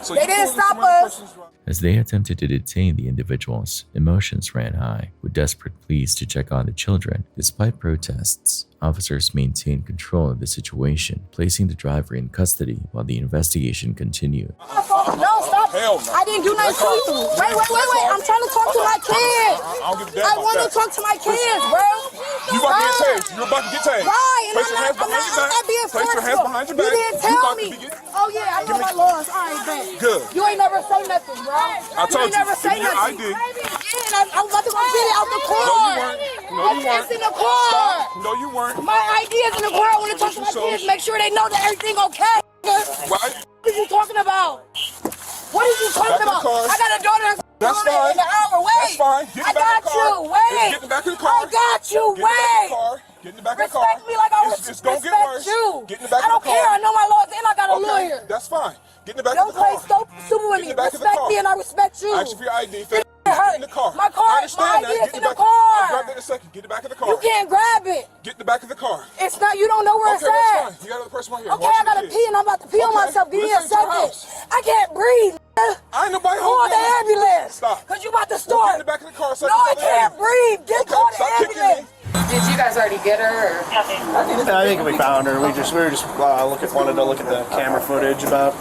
So they didn't stop us. As they attempted to detain the individuals, emotions ran high, with desperate pleas to check on the children. Despite protests, officers maintained control of the situation, placing the driver in custody while the investigation continued. No, stop. Hell no. I didn't do nothing to you. Wait. I'm trying to talk to my kids. I want to talk to my kids, bro. You about to get tased. You're about to get tased. Right. Place your hands behind your back. Place your hands behind your back. You didn't tell me. Oh, yeah, I know my laws. All right, bet. Good. You ain't never say nothing, bro. I told you. Never say nothing. I did. I'm about to go get it out the car. No, you weren't. It's in the car. Stop. No, you weren't. My ID is in the car. I want to talk to my kids. Make sure they know that everything okay. Right. What are you talking about? What are you talking about? I got a daughter that's fine. in the hour. Wait. That's fine. Get in the back of the car. Wait. Get in the back of the car. I got you. Wait. Get in the back of the car. Respect me like I respect you. Get in the back I of the car. don't care. I know my laws and I got a lawyer. That's fine. Get in the back of the car. Don't play stupid with me. Respect me and I respect you. Ask for your ID. It hurt car. Get in the car. My car. I understand My that. ID is Get in the the back. I'll car. grab it in a second. Get the back of the car. You can't grab it. Get in the back of the car. It's not. You don't know where Okay, it's that's at. fine. You got another person right here. Okay, I gotta pee and I'm about to pee on myself. Give me a second. I can't breathe. I ain't nobody call home. the ambulance. Stop. Cause you about to Get start. in the back of the car. So No, I can't breathe. Get call the ambulance. Did you guys already get her? Or? I think we found her. We were just wanted to look at the camera footage about.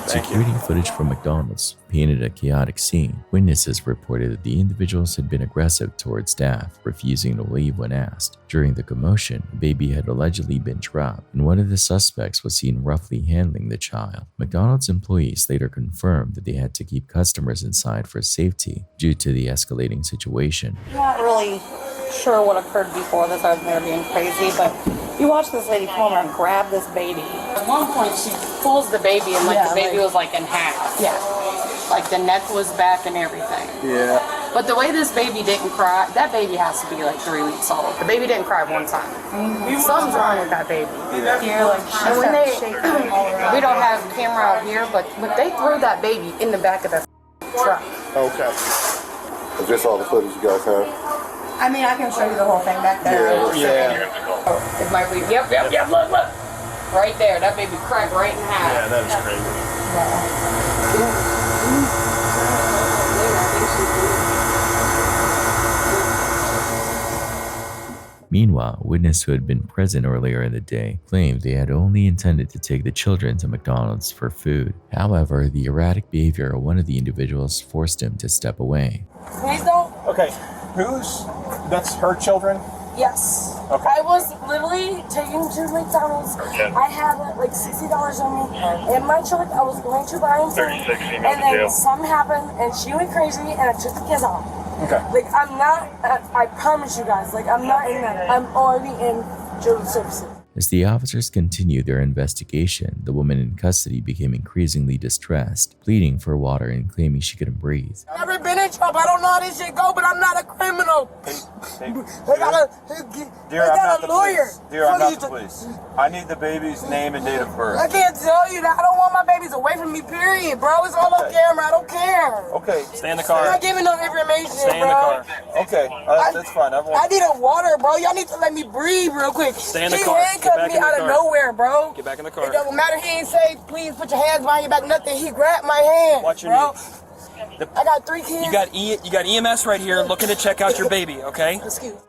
Security footage from McDonald's painted a chaotic scene. Witnesses reported that the individuals had been aggressive towards staff, refusing to leave when asked. During the commotion, a baby had allegedly been dropped, and one of the suspects was seen roughly handling the child. McDonald's employees later confirmed that they had to keep customers inside for safety due to the escalating situation. Not really sure what occurred before this. I was there being crazy, but you watch this lady come over and grab this baby. At one point, she pulls the baby, and the baby was like in half. Yeah. Like the neck was back and everything. Yeah. But the way this baby didn't cry, that baby has to be like 3 weeks old. The baby didn't cry one time. Something's wrong with that baby. And when we don't have camera out here, but when they threw that baby in the back of the truck. Okay. Is this all the footage you guys have? I mean, I can show you the whole thing back there. Yeah. It might be. Yep. Look. Right there. That baby cracked right in half. Yeah, that is crazy. Meanwhile, a witness who had been present earlier in the day claimed they had only intended to take the children to McDonald's for food. However, the erratic behavior of one of the individuals forced him to step away. Please don't. Okay. That's her children? Yes. Okay. I was literally taking to McDonald's. I had like $60 on me in my truck. I was going to buy him food. And then something happened and she went crazy and I took the kids off. Okay. Like I'm not, I promise you guys, like I'm not in that. I'm already in children's services. As the officers continued their investigation, the woman in custody became increasingly distressed, pleading for water and claiming she couldn't breathe. I've never been in trouble. I don't know how this shit go, but I'm not a criminal. They got a lawyer. Dear, I'm not the police. I need the baby's name and date of birth. I can't tell you that. I don't want my babies away from me, period, bro. It's all on camera. I don't care. Okay. Stay in the car. I'm not giving no information, Stay in the car. Okay. That's fine. I need a water, bro. Y'all need to let me breathe real quick. Stay in the He car. handcuffed me out of nowhere, bro. Get back in the car. It don't matter. He ain't say, please put your hands behind your back, nothing. He grabbed my hand, Watch your bro. knee. I got 3 kids. You got EMS right here looking to check out your baby, okay?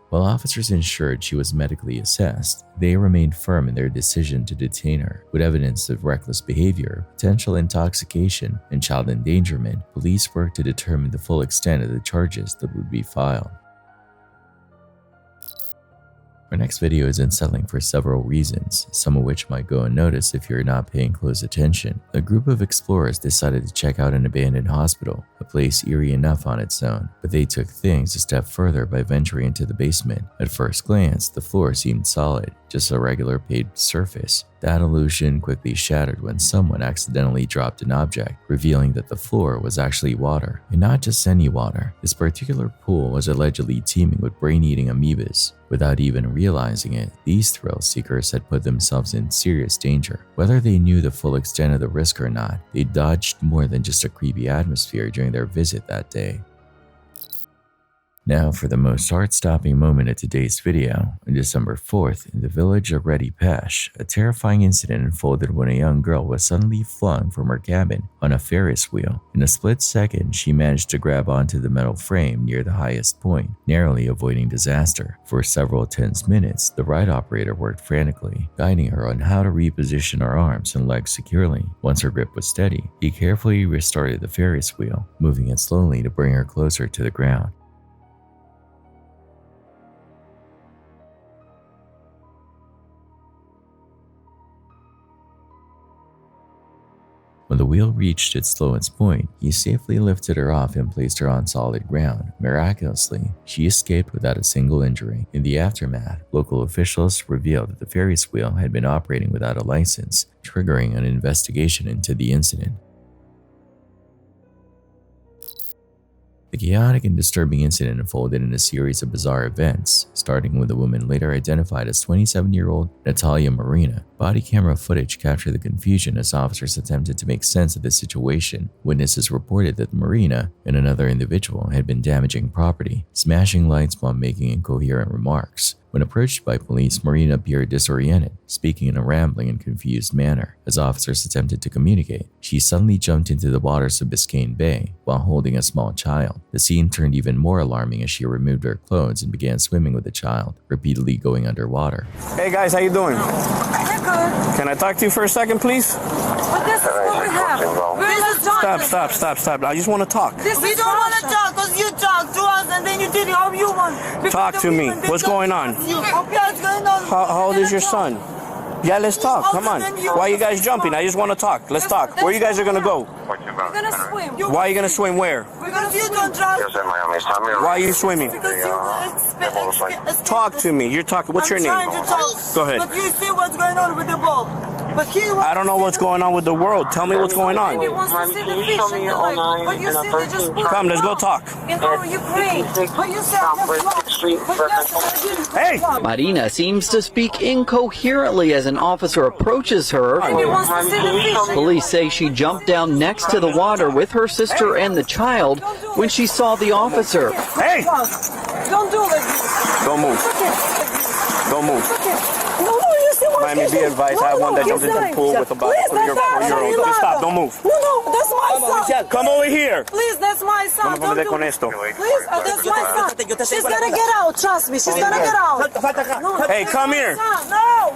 While officers ensured she was medically assessed, they remained firm in their decision to detain her. With evidence of reckless behavior, potential intoxication, and child endangerment, police worked to determine the full extent of the charges that would be filed. Our next video is unsettling for several reasons, some of which might go unnoticed if you're not paying close attention. A group of explorers decided to check out an abandoned hospital, a place eerie enough on its own, but they took things a step further by venturing into the basement. At first glance, the floor seemed solid, just a regular paved surface. That illusion quickly shattered when someone accidentally dropped an object, revealing that the floor was actually water. And not just any water. This particular pool was allegedly teeming with brain-eating amoebas. Without even realizing it, these thrill seekers had put themselves in serious danger. Whether they knew the full extent of the risk or not, they dodged more than just a creepy atmosphere during their visit that day. Now for the most heart-stopping moment of today's video. On December 4th, in the village of Reddy Pesh, a terrifying incident unfolded when a young girl was suddenly flung from her cabin on a Ferris wheel. In a split second, she managed to grab onto the metal frame near the highest point, narrowly avoiding disaster. For several tense minutes, the ride operator worked frantically, guiding her on how to reposition her arms and legs securely. Once her grip was steady, he carefully restarted the Ferris wheel, moving it slowly to bring her closer to the ground. When the wheel reached its lowest point, he safely lifted her off and placed her on solid ground. Miraculously, she escaped without a single injury. In the aftermath, local officials revealed that the Ferris wheel had been operating without a license, triggering an investigation into the incident. The chaotic and disturbing incident unfolded in a series of bizarre events, starting with a woman later identified as 27-year-old Natalia Marina. Body camera footage captured the confusion as officers attempted to make sense of the situation. Witnesses reported that Marina and another individual had been damaging property, smashing lights while making incoherent remarks. When approached by police, Marina appeared disoriented, speaking in a rambling and confused manner. As officers attempted to communicate, she suddenly jumped into the waters of Biscayne Bay while holding a small child. The scene turned even more alarming as she removed her clothes and began swimming with the child, repeatedly going underwater. Hey guys, how you doing? We're good. Can I talk to you for a second, please? But this is what we have. Stop. I just want to talk. We don't want to talk because you talk to us and then you did how you want. Talk to me. What's going on? What's going on? How old is your son? Yeah, let's talk. Come on. Why are you guys jumping? I just want to talk. Let's talk. Where you guys are going to go? We're going to swim. Why are you going to swim where? Because you don't trust. Why are you swimming? Talk to me. You're talking. What's your name? Go ahead. But you see what's going on with the ball. I don't know what's going on with the world. Tell me what's going on. Come, let's go talk. Hey! Marina seems to speak incoherently as an officer approaches her. Police say she jumped down next to the water with her sister and the child when she saw the officer. Hey! Don't do this. Don't move. Don't move. Miami, be advised, I have one that jumped into the pool with about 4-year-old. Just stop, don't move. No, that's my son. Come over here. Please, that's my son. Don't do it. Please, that's my son. She's gonna get out, trust me. She's gonna get out. Hey, come here. No.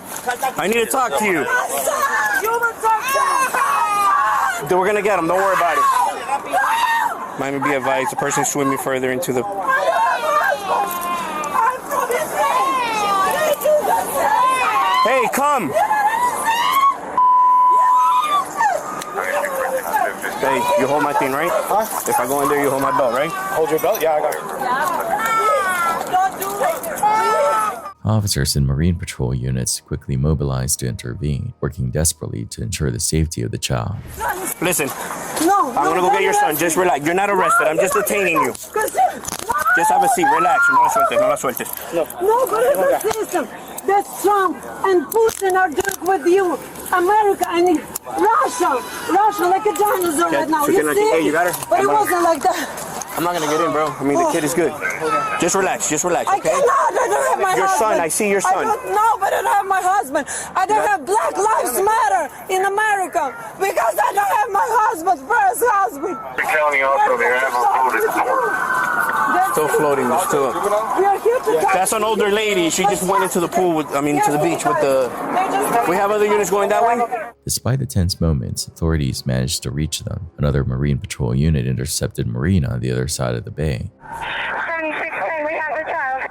I need to talk to you. Human talk. We're gonna get him, don't worry about it. Miami, be advised, the person swimming further into the... Hey, come! Hey, you hold my thing, right? Huh? If I go in there, you hold my belt, right? Hold your belt? Yeah, I got it. Officers and Marine Patrol units quickly mobilized to intervene, working desperately to ensure the safety of the child. Listen, I'm gonna go get your son. Just relax. You're not arrested. I'm just detaining you. Just have a seat. Relax. No la sueltes. No, but it's a system. That's Trump and Putin are doing with you. America and Russia like a dinosaur right now. You see? Hey, you got her? But it wasn't like that. I'm not gonna get in, bro. I mean, the kid is good. Just relax, okay? I cannot. I don't have my your husband. Son, I see your son. I don't know, but I don't have my husband. I don't have Black Lives Matter in America because I don't have my husband, first husband. The county also, they have Still floating. Still. We are here to talk. That's an older lady. She just went into the pool with, to the beach with the... We have other units going that way? Despite the tense moments, authorities managed to reach them. Another Marine Patrol unit intercepted Marina on the other side of the bay. 7610, we have the child.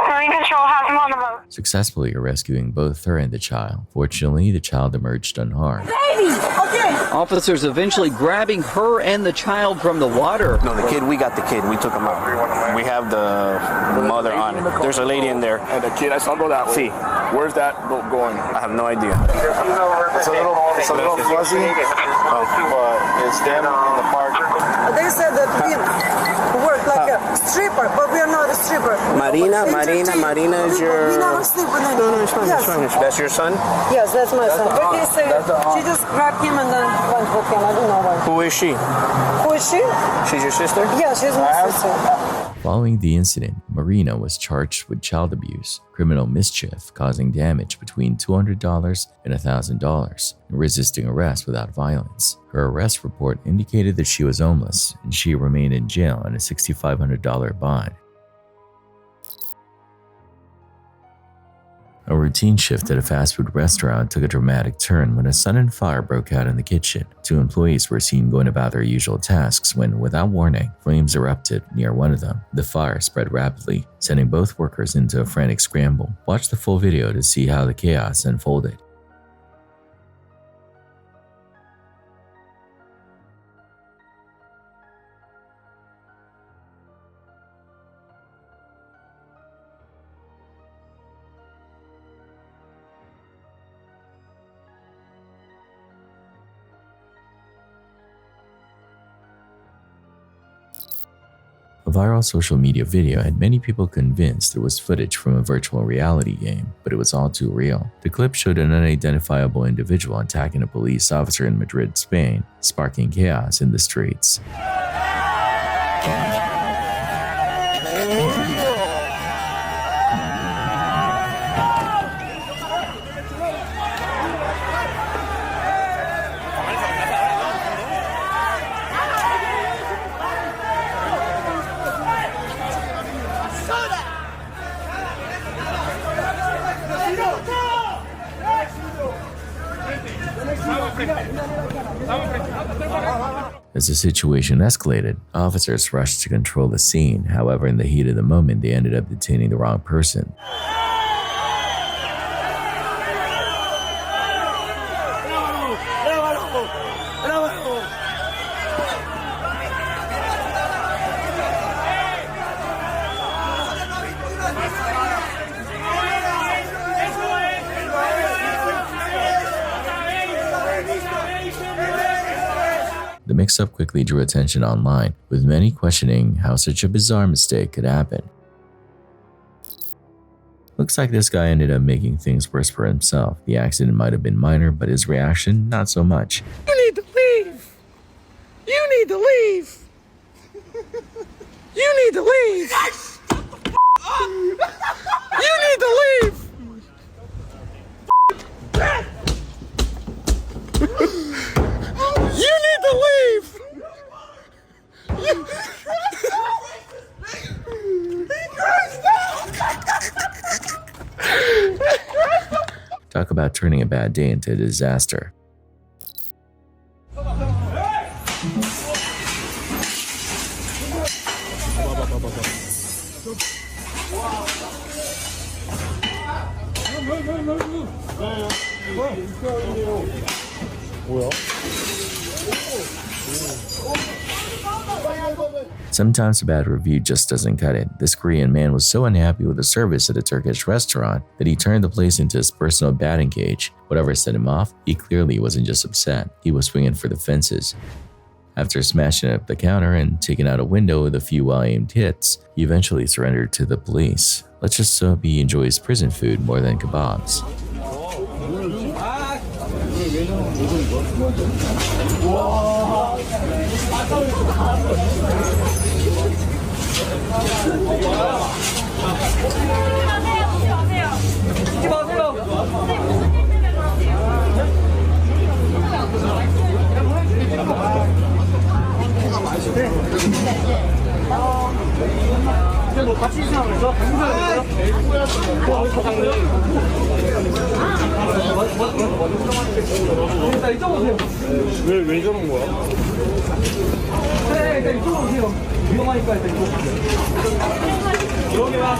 Marine Patrol has him on the boat. Successfully rescuing both her and the child. Fortunately, the child emerged unharmed. Baby! Okay! Officers eventually grabbing her and the child from the water. No, the kid, we got the kid. We took him out. We have the mother on it. There's a lady in there. And the kid, I saw go that way. See. Where's that boat going? I have no idea. It's a little fuzzy, but it's them in the park. They said that we work like a stripper, but we are not a stripper. Marina is your... We never sleep with anyone. No, it's fine. Yes. It's fine. That's your son? Yes, that's my son. But they said she just grabbed him and then went with him. I don't know why. Who is she? Who is she? She's your sister? Yeah, she's my sister. Following the incident, Marina was charged with child abuse, criminal mischief causing damage between $200 and $1,000, and resisting arrest without violence. Her arrest report indicated that she was homeless, and she remained in jail on a $6,500 bond. A routine shift at a fast food restaurant took a dramatic turn when a sudden fire broke out in the kitchen. Two employees were seen going about their usual tasks when, without warning, flames erupted near one of them. The fire spread rapidly, sending both workers into a frantic scramble. Watch the full video to see how the chaos unfolded. A viral social media video had many people convinced it was footage from a virtual reality game, but it was all too real. The clip showed an unidentifiable individual attacking a police officer in Madrid, Spain, sparking chaos in the streets. As the situation escalated, officers rushed to control the scene. However, in the heat of the moment, they ended up detaining the wrong person. The mix-up quickly drew attention online, with many questioning how such a bizarre mistake could happen. Looks like this guy ended up making things worse for himself. The accident might have been minor, but his reaction, not so much. You need to leave! You need to leave! You need to leave! You need to leave! You need to leave! Talk about turning a bad day into a disaster. Sometimes a bad review just doesn't cut it. This Korean man was so unhappy with the service at a Turkish restaurant that he turned the place into his personal batting cage. Whatever set him off, he clearly wasn't just upset, he was swinging for the fences. After smashing up the counter and taking out a window with a few well-aimed hits, he eventually surrendered to the police. Let's just hope he enjoys prison food more than kebabs. 왜 저런 거야? 그래, 일단 이쪽으로 오세요. 위험하니까 일단 이쪽으로 오세요. 여기 와.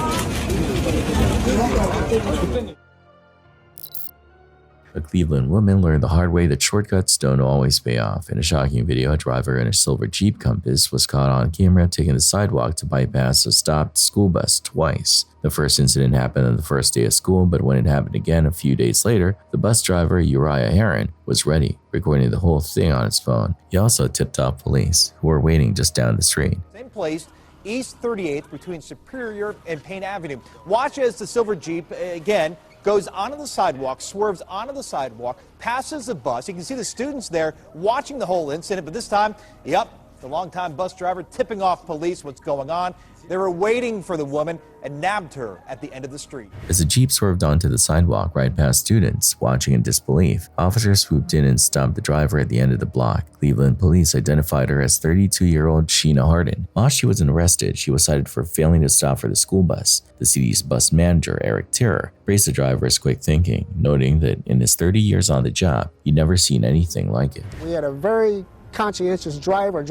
A Cleveland woman learned the hard way that shortcuts don't always pay off. In a shocking video, a driver in a silver Jeep Compass was caught on camera taking the sidewalk to bypass a stopped school bus twice. The first incident happened on the first day of school, but when it happened again a few days later, the bus driver, Uriah Heron, was ready, recording the whole thing on his phone. He also tipped off police, who were waiting just down the street. Same place, East 38th between Superior and Payne Avenue. Watch as the silver Jeep, again, goes onto the sidewalk, swerves onto the sidewalk, passes the bus. You can see the students there watching the whole incident, but this time, yep, the longtime bus driver tipping off police what's going on. They were waiting for the woman and nabbed her at the end of the street. As the Jeep swerved onto the sidewalk right past students, watching in disbelief, officers swooped in and stopped the driver at the end of the block. Cleveland police identified her as 32-year-old Sheena Harden. While she wasn't arrested, she was cited for failing to stop for the school bus. The city's bus manager, Eric Terrer, praised the driver's quick thinking, noting that in his 30 years on the job, he'd never seen anything like it. We had a very conscientious driver,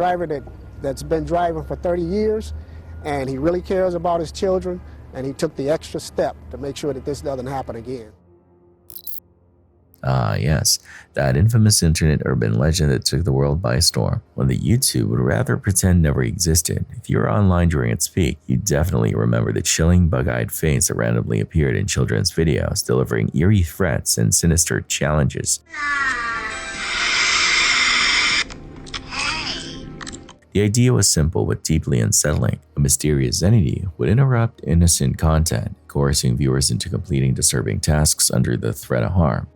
that's been driving for 30 years. And he really cares about his children, and he took the extra step to make sure that this doesn't happen again. Ah, yes, that infamous internet urban legend that took the world by storm. One that YouTube would rather pretend never existed. If you were online during its peak, you definitely remember the chilling, bug-eyed face that randomly appeared in children's videos, delivering eerie threats and sinister challenges. The idea was simple but deeply unsettling. A mysterious entity would interrupt innocent content, coercing viewers into completing disturbing tasks under the threat of harm.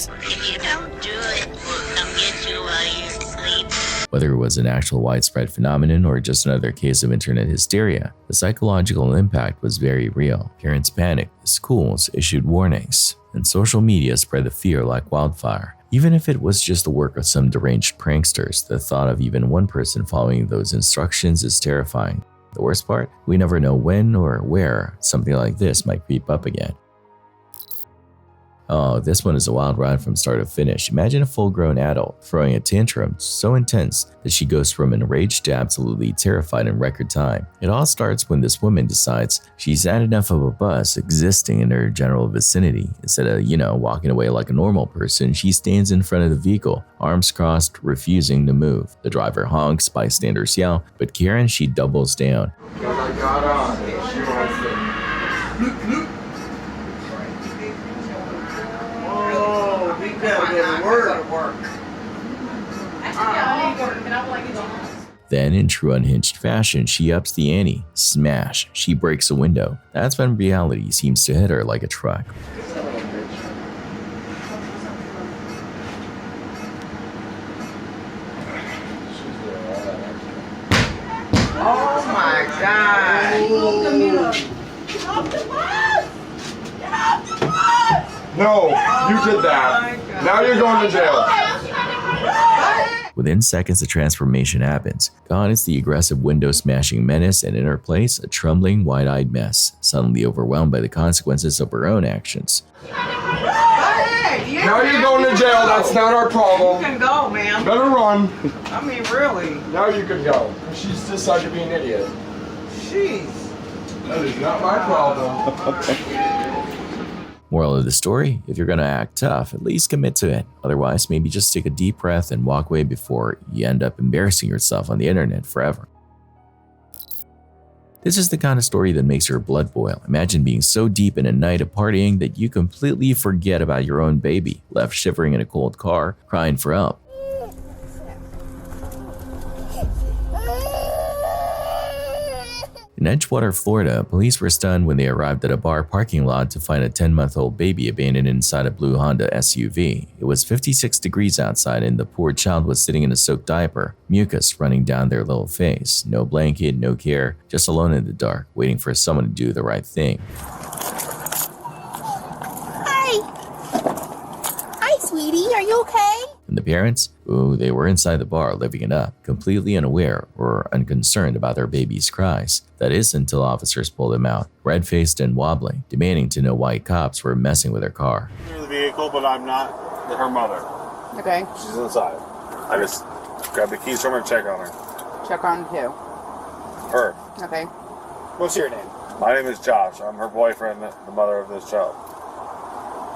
Whether it was an actual widespread phenomenon or just another case of internet hysteria, the psychological impact was very real. Parents panicked, schools issued warnings, and social media spread the fear like wildfire. Even if it was just the work of some deranged pranksters, the thought of even one person following those instructions is terrifying. The worst part? We never know when or where something like this might creep up again. Oh, this one is a wild ride from start to finish. Imagine a full-grown adult throwing a tantrum so intense that she goes from enraged to absolutely terrified in record time. It all starts when this woman decides she's had enough of a bus existing in her general vicinity. Instead of, walking away like a normal person, she stands in front of the vehicle, arms crossed, refusing to move. The driver honks, bystanders yell, but Karen, she doubles down. Then, in true unhinged fashion, she ups the ante. Smash! She breaks a window. That's when reality seems to hit her like a truck. Oh my God! No, you did that. Now you're going to jail. Within seconds, the transformation happens. Gone is the aggressive window-smashing menace, and in her place, a trembling, wide-eyed mess, suddenly overwhelmed by the consequences of her own actions. Now you're going to jail. That's not our problem. You can go, man. Better run. I mean, really. Now you can go. She's decided to be an idiot. Jeez. That is not my problem. Moral of the story, if you're gonna act tough, at least commit to it. Otherwise, maybe just take a deep breath and walk away before you end up embarrassing yourself on the internet forever. This is the kind of story that makes your blood boil. Imagine being so deep in a night of partying that you completely forget about your own baby, left shivering in a cold car, crying for help. In Edgewater, Florida, police were stunned when they arrived at a bar parking lot to find a 10-month-old baby abandoned inside a blue Honda SUV. It was 56 degrees outside and the poor child was sitting in a soaked diaper, mucus running down their little face. No blanket, no care, just alone in the dark, waiting for someone to do the right thing. Hi, sweetie. Are you okay? And the parents? Oh, they were inside the bar living it up, completely unaware or unconcerned about their baby's cries. That is until officers pulled them out, red-faced and wobbling, demanding to know why cops were messing with their car. I'm in the vehicle, but I'm not her mother. Okay. She's inside. I just grabbed the keys from her and check on her. Check on who? Her. Okay. What's your name? My name is Josh. I'm her boyfriend, the mother of this child.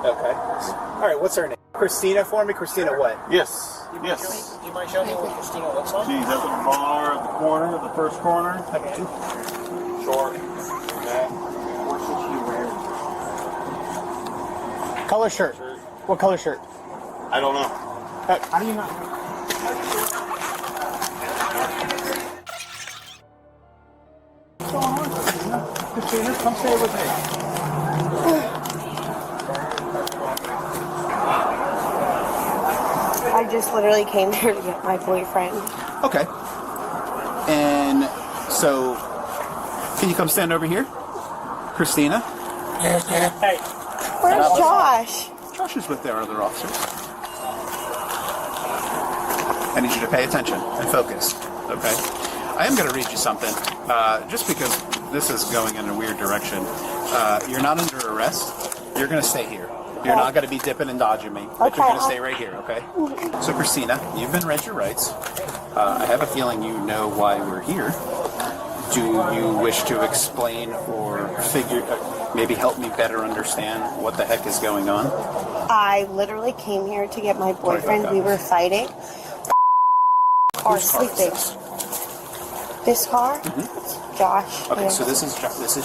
Okay. All right, what's her name? Christina for me? Christina what? Yes. Yes. Do you mind showing me what Christina looks like? She's at the bar at the corner, the first corner. Okay. Short. Okay. What should she wear? Color shirt. What color shirt? I don't know. How do you not know? What's going on, Christina? Christina, come stay with me. I just literally came here to get my boyfriend. Okay. And so, can you come stand over here? Christina? Hey. Where's Josh? Josh is with their other officers. I need you to pay attention and focus, okay? I am going to read you something, just because this is going in a weird direction. You're not under arrest. You're going to stay here. You're not going to be dipping and dodging me, but you're going to stay right here, okay? So, Christina, you've been read your rights. I have a feeling you know why we're here. Do you wish to explain or maybe help me better understand what the heck is going on? I literally came here to get my boyfriend. We were fighting. Or sleeping. This car? Mm-hmm. Josh. Okay, so this is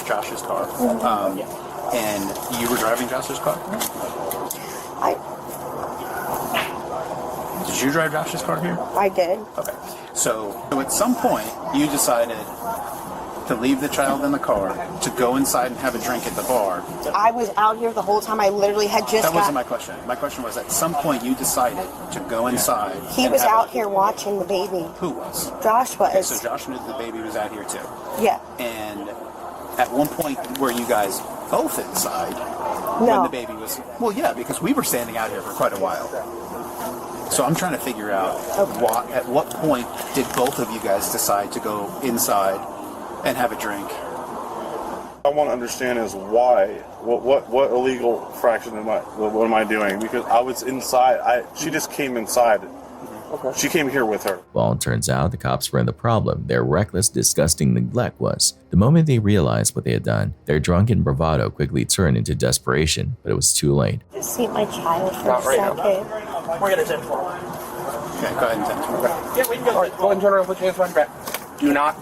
Josh's car. Mm-hmm. And you were driving Josh's car? Did you drive Josh's car here? I did. Okay. So at some point, you decided to leave the child in the car, to go inside and have a drink at the bar. I was out here the whole time. I literally had just That wasn't my question. My question was, at some point you decided to go inside. He was out here watching the baby. Who was? Josh was. Okay, so Josh knew the baby was out here too. Yeah. And at one point, were you guys both inside No. when the baby was? Well, yeah, because we were standing out here for quite a while. So I'm trying to figure out at what point did both of you guys decide to go inside and have a drink? I want to understand is why. What illegal fraction what am I doing? Because I was inside. She just came inside. Okay. She came here with her. Well, it turns out the cops were in the problem. Their reckless, disgusting neglect was. The moment they realized what they had done, their drunken bravado quickly turned into desperation, but it was too late. Just see my child for Not a right second. now. We're gonna 10-4. Okay, go ahead and 10-4. Okay. Yeah, we can go. All right, go ahead and turn around, put your hands behind your back. Do not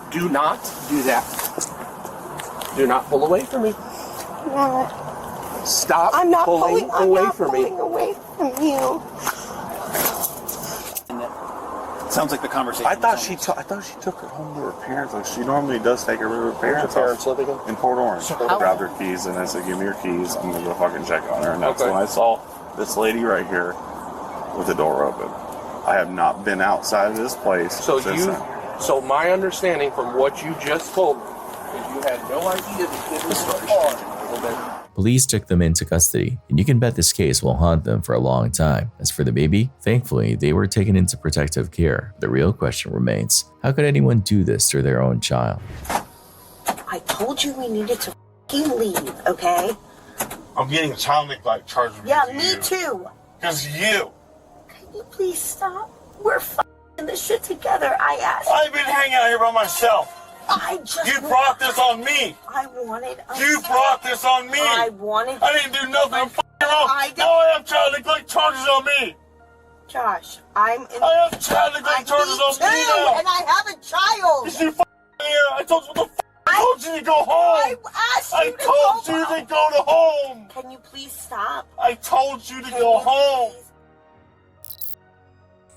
do that. Do not pull away from me. Stop I'm not pulling away from me. pulling away from you. Sounds like the conversation. I thought she took her home to her parents. Like she normally does take her to her parents' house in Port Orange. So I grabbed her keys and I said, "Give me your keys. I'm gonna go fucking check on her." And that's when I saw this lady right here with the door open. I have not been outside of this place since then. So my understanding from what you just told me is you had no idea the kid was in the car. Police took them into custody, and you can bet this case will haunt them for a long time. As for the baby, thankfully, they were taken into protective care. The real question remains, how could anyone do this to their own child? I told you we needed to f***ing leave, okay? I'm getting child neglect charges. Yeah, me too. Because you. Can you please stop? We're f***ing this shit together, I asked. I've been hanging out here by myself. You brought this on me. I wanted. You brought this on me. I wanted. I didn't do nothing wrong. Now I have child neglect charges on me. Josh, I have child neglect charges on me now. And I have a child. Is you here? I told you I told you to go home. I asked you I told you to go to home. Can you please stop? I told you to go home.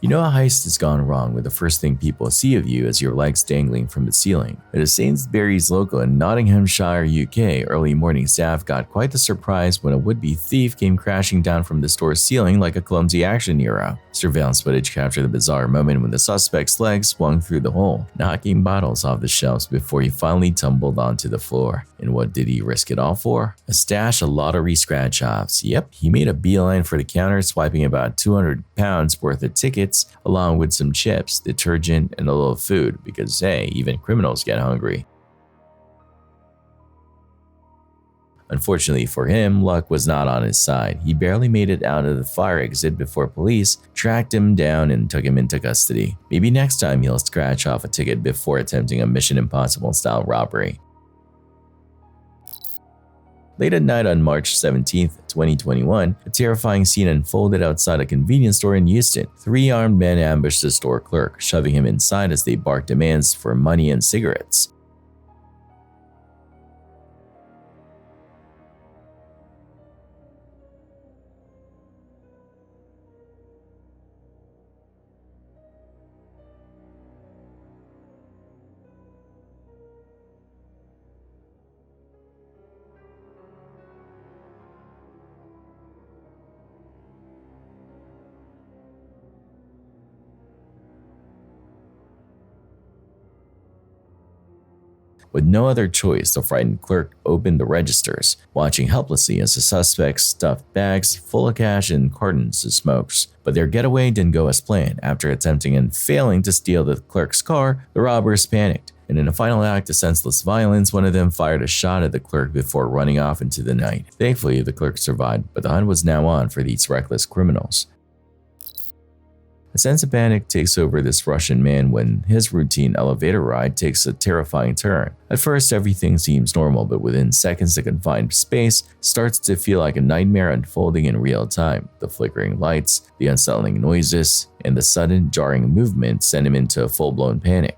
You know a heist has gone wrong when the first thing people see of you is your legs dangling from the ceiling. At a Sainsbury's local in Nottinghamshire, UK, early morning staff got quite the surprise when a would-be thief came crashing down from the store's ceiling like a clumsy action hero. Surveillance footage captured the bizarre moment when the suspect's legs swung through the hole, knocking bottles off the shelves before he finally tumbled onto the floor. And what did he risk it all for? A stash of lottery scratch-offs. Yep, he made a beeline for the counter, swiping about £200 worth of tickets, along with some chips, detergent, and a little food, because hey, even criminals get hungry. Unfortunately for him, luck was not on his side. He barely made it out of the fire exit before police tracked him down and took him into custody. Maybe next time he'll scratch off a ticket before attempting a Mission Impossible-style robbery. Late at night on March 17, 2021, a terrifying scene unfolded outside a convenience store in Houston. 3 armed men ambushed the store clerk, shoving him inside as they barked demands for money and cigarettes. With no other choice, the frightened clerk opened the registers, watching helplessly as the suspects stuffed bags full of cash and cartons of smokes. But their getaway didn't go as planned. After attempting and failing to steal the clerk's car, the robbers panicked. And in a final act of senseless violence, one of them fired a shot at the clerk before running off into the night. Thankfully, the clerk survived, but the hunt was now on for these reckless criminals. A sense of panic takes over this Russian man when his routine elevator ride takes a terrifying turn. At first, everything seems normal, but within seconds, the confined space starts to feel like a nightmare unfolding in real time. The flickering lights, the unsettling noises, and the sudden, jarring movement send him into a full-blown panic.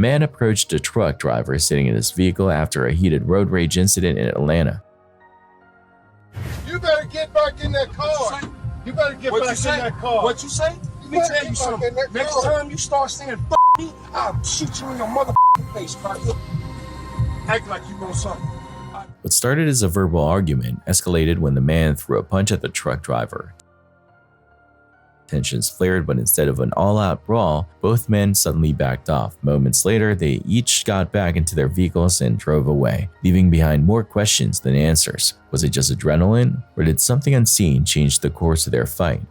A man approached a truck driver sitting in his vehicle after a heated road rage incident in Atlanta. You better get back in that car. You better get back in that car. What you say? Let me tell you something. Next time you start saying "f*** me," I'll shoot you in your motherfucking face, bro. Act like you know something. What started as a verbal argument escalated when the man threw a punch at the truck driver. Tensions flared, but instead of an all-out brawl, both men suddenly backed off. Moments later, they each got back into their vehicles and drove away, leaving behind more questions than answers. Was it just adrenaline, or did something unseen change the course of their fight?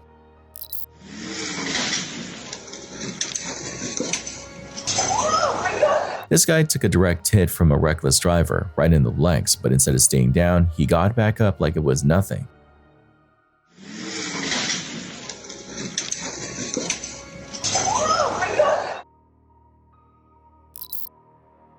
This guy took a direct hit from a reckless driver right in the legs, but instead of staying down, he got back up like it was nothing.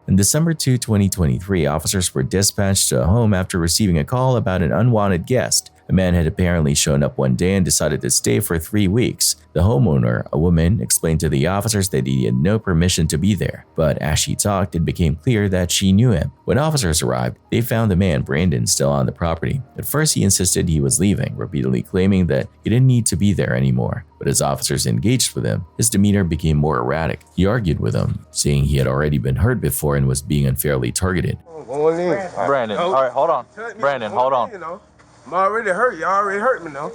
On December 2, 2023, officers were dispatched to a home after receiving a call about an unwanted guest. A man had apparently shown up one day and decided to stay for 3 weeks. The homeowner, a woman, explained to the officers that he had no permission to be there, but as she talked, it became clear that she knew him. When officers arrived, they found the man, Brandon, still on the property. At first, he insisted he was leaving, repeatedly claiming that he didn't need to be there anymore. But as officers engaged with him, his demeanor became more erratic. He argued with them, saying he had already been hurt before and was being unfairly targeted. Brandon, all right, hold on. Brandon, hold on. I'm already hurt. Y'all already hurt me now.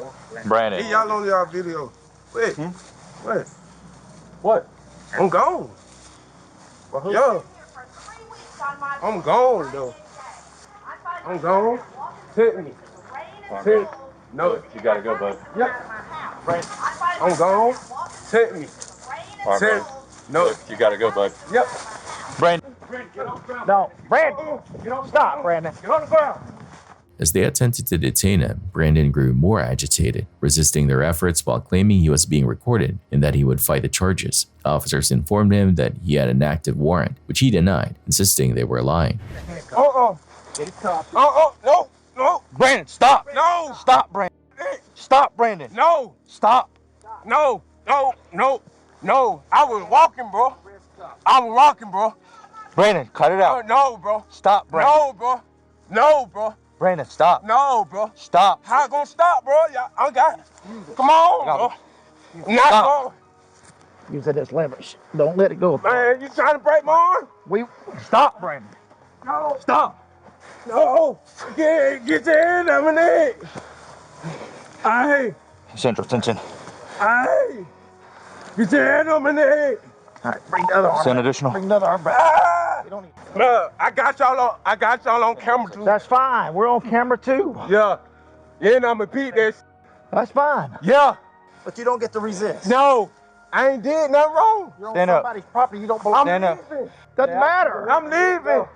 Brandon. Hey, y'all on y'all video. Wait. What? What? I'm gone. Yo. I'm gone, though. I'm gone. Hit me. Hit. No. You gotta go, bud. Yep. I'm gone. Hit me. All right, no. You gotta go, bud. Yep. Brandon. No. Brandon. Stop, Brandon. Get on the ground. As they attempted to detain him, Brandon grew more agitated, resisting their efforts while claiming he was being recorded and that he would fight the charges. Officers informed him that he had an active warrant, which he denied, insisting they were lying. No. Brandon, stop. No. Stop, Brandon. Stop, Brandon. No. Stop. No. I was walking, bro. Brandon, cut it out. No, bro. Stop, Brandon. No, bro. Brandon, stop. No, bro. Stop. How I gonna stop, bro? I got it. Come on, bro. Not going. Use it as leverage. Don't let it go. Man, you trying to break my arm? Stop, Brandon. No. Stop. No. Get your hand on my neck. Aye. Central tension. Aye. Get your hand on my neck. All right, bring the other arm. Send additional. Bring the other arm back. No, I got y'all on camera too. That's fine. We're on camera too. Yeah. And I'ma beat this. That's fine. Yeah. But you don't get to resist. No. I ain't did nothing wrong. You're on somebody's property you don't belong. I'm leaving. Doesn't matter. I'm leaving.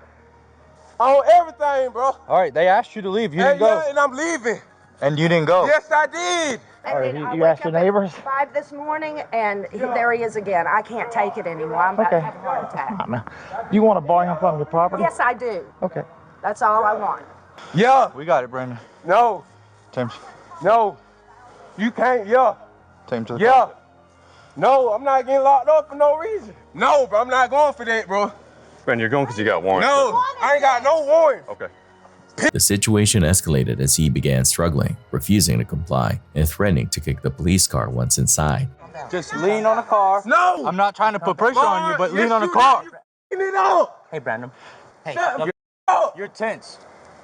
On everything, bro. All right, they asked you to leave. You didn't go. Yeah, and I'm leaving. And you didn't go. Yes, I did. All right, you asked your neighbors? 5 this morning, and there he is again. I can't take it anymore. I'm about to have a heart attack. Do you want to borrow him from your property? Yes, I do. Okay. That's all I want. Yeah. We got it, Brandon. No. James. No. You can't, yeah. Take him to the yeah. No, I'm not getting locked up for no reason. No, bro, I'm not going for that, bro. Brandon, you're going because you got warrants. No, I ain't got no warrant. Okay. The situation escalated as he began struggling, refusing to comply, and threatening to kick the police car once inside. Just lean on the car. No! I'm not trying to put pressure on you, but lean on the car. It up. Hey, Brandon. Hey, you're tense.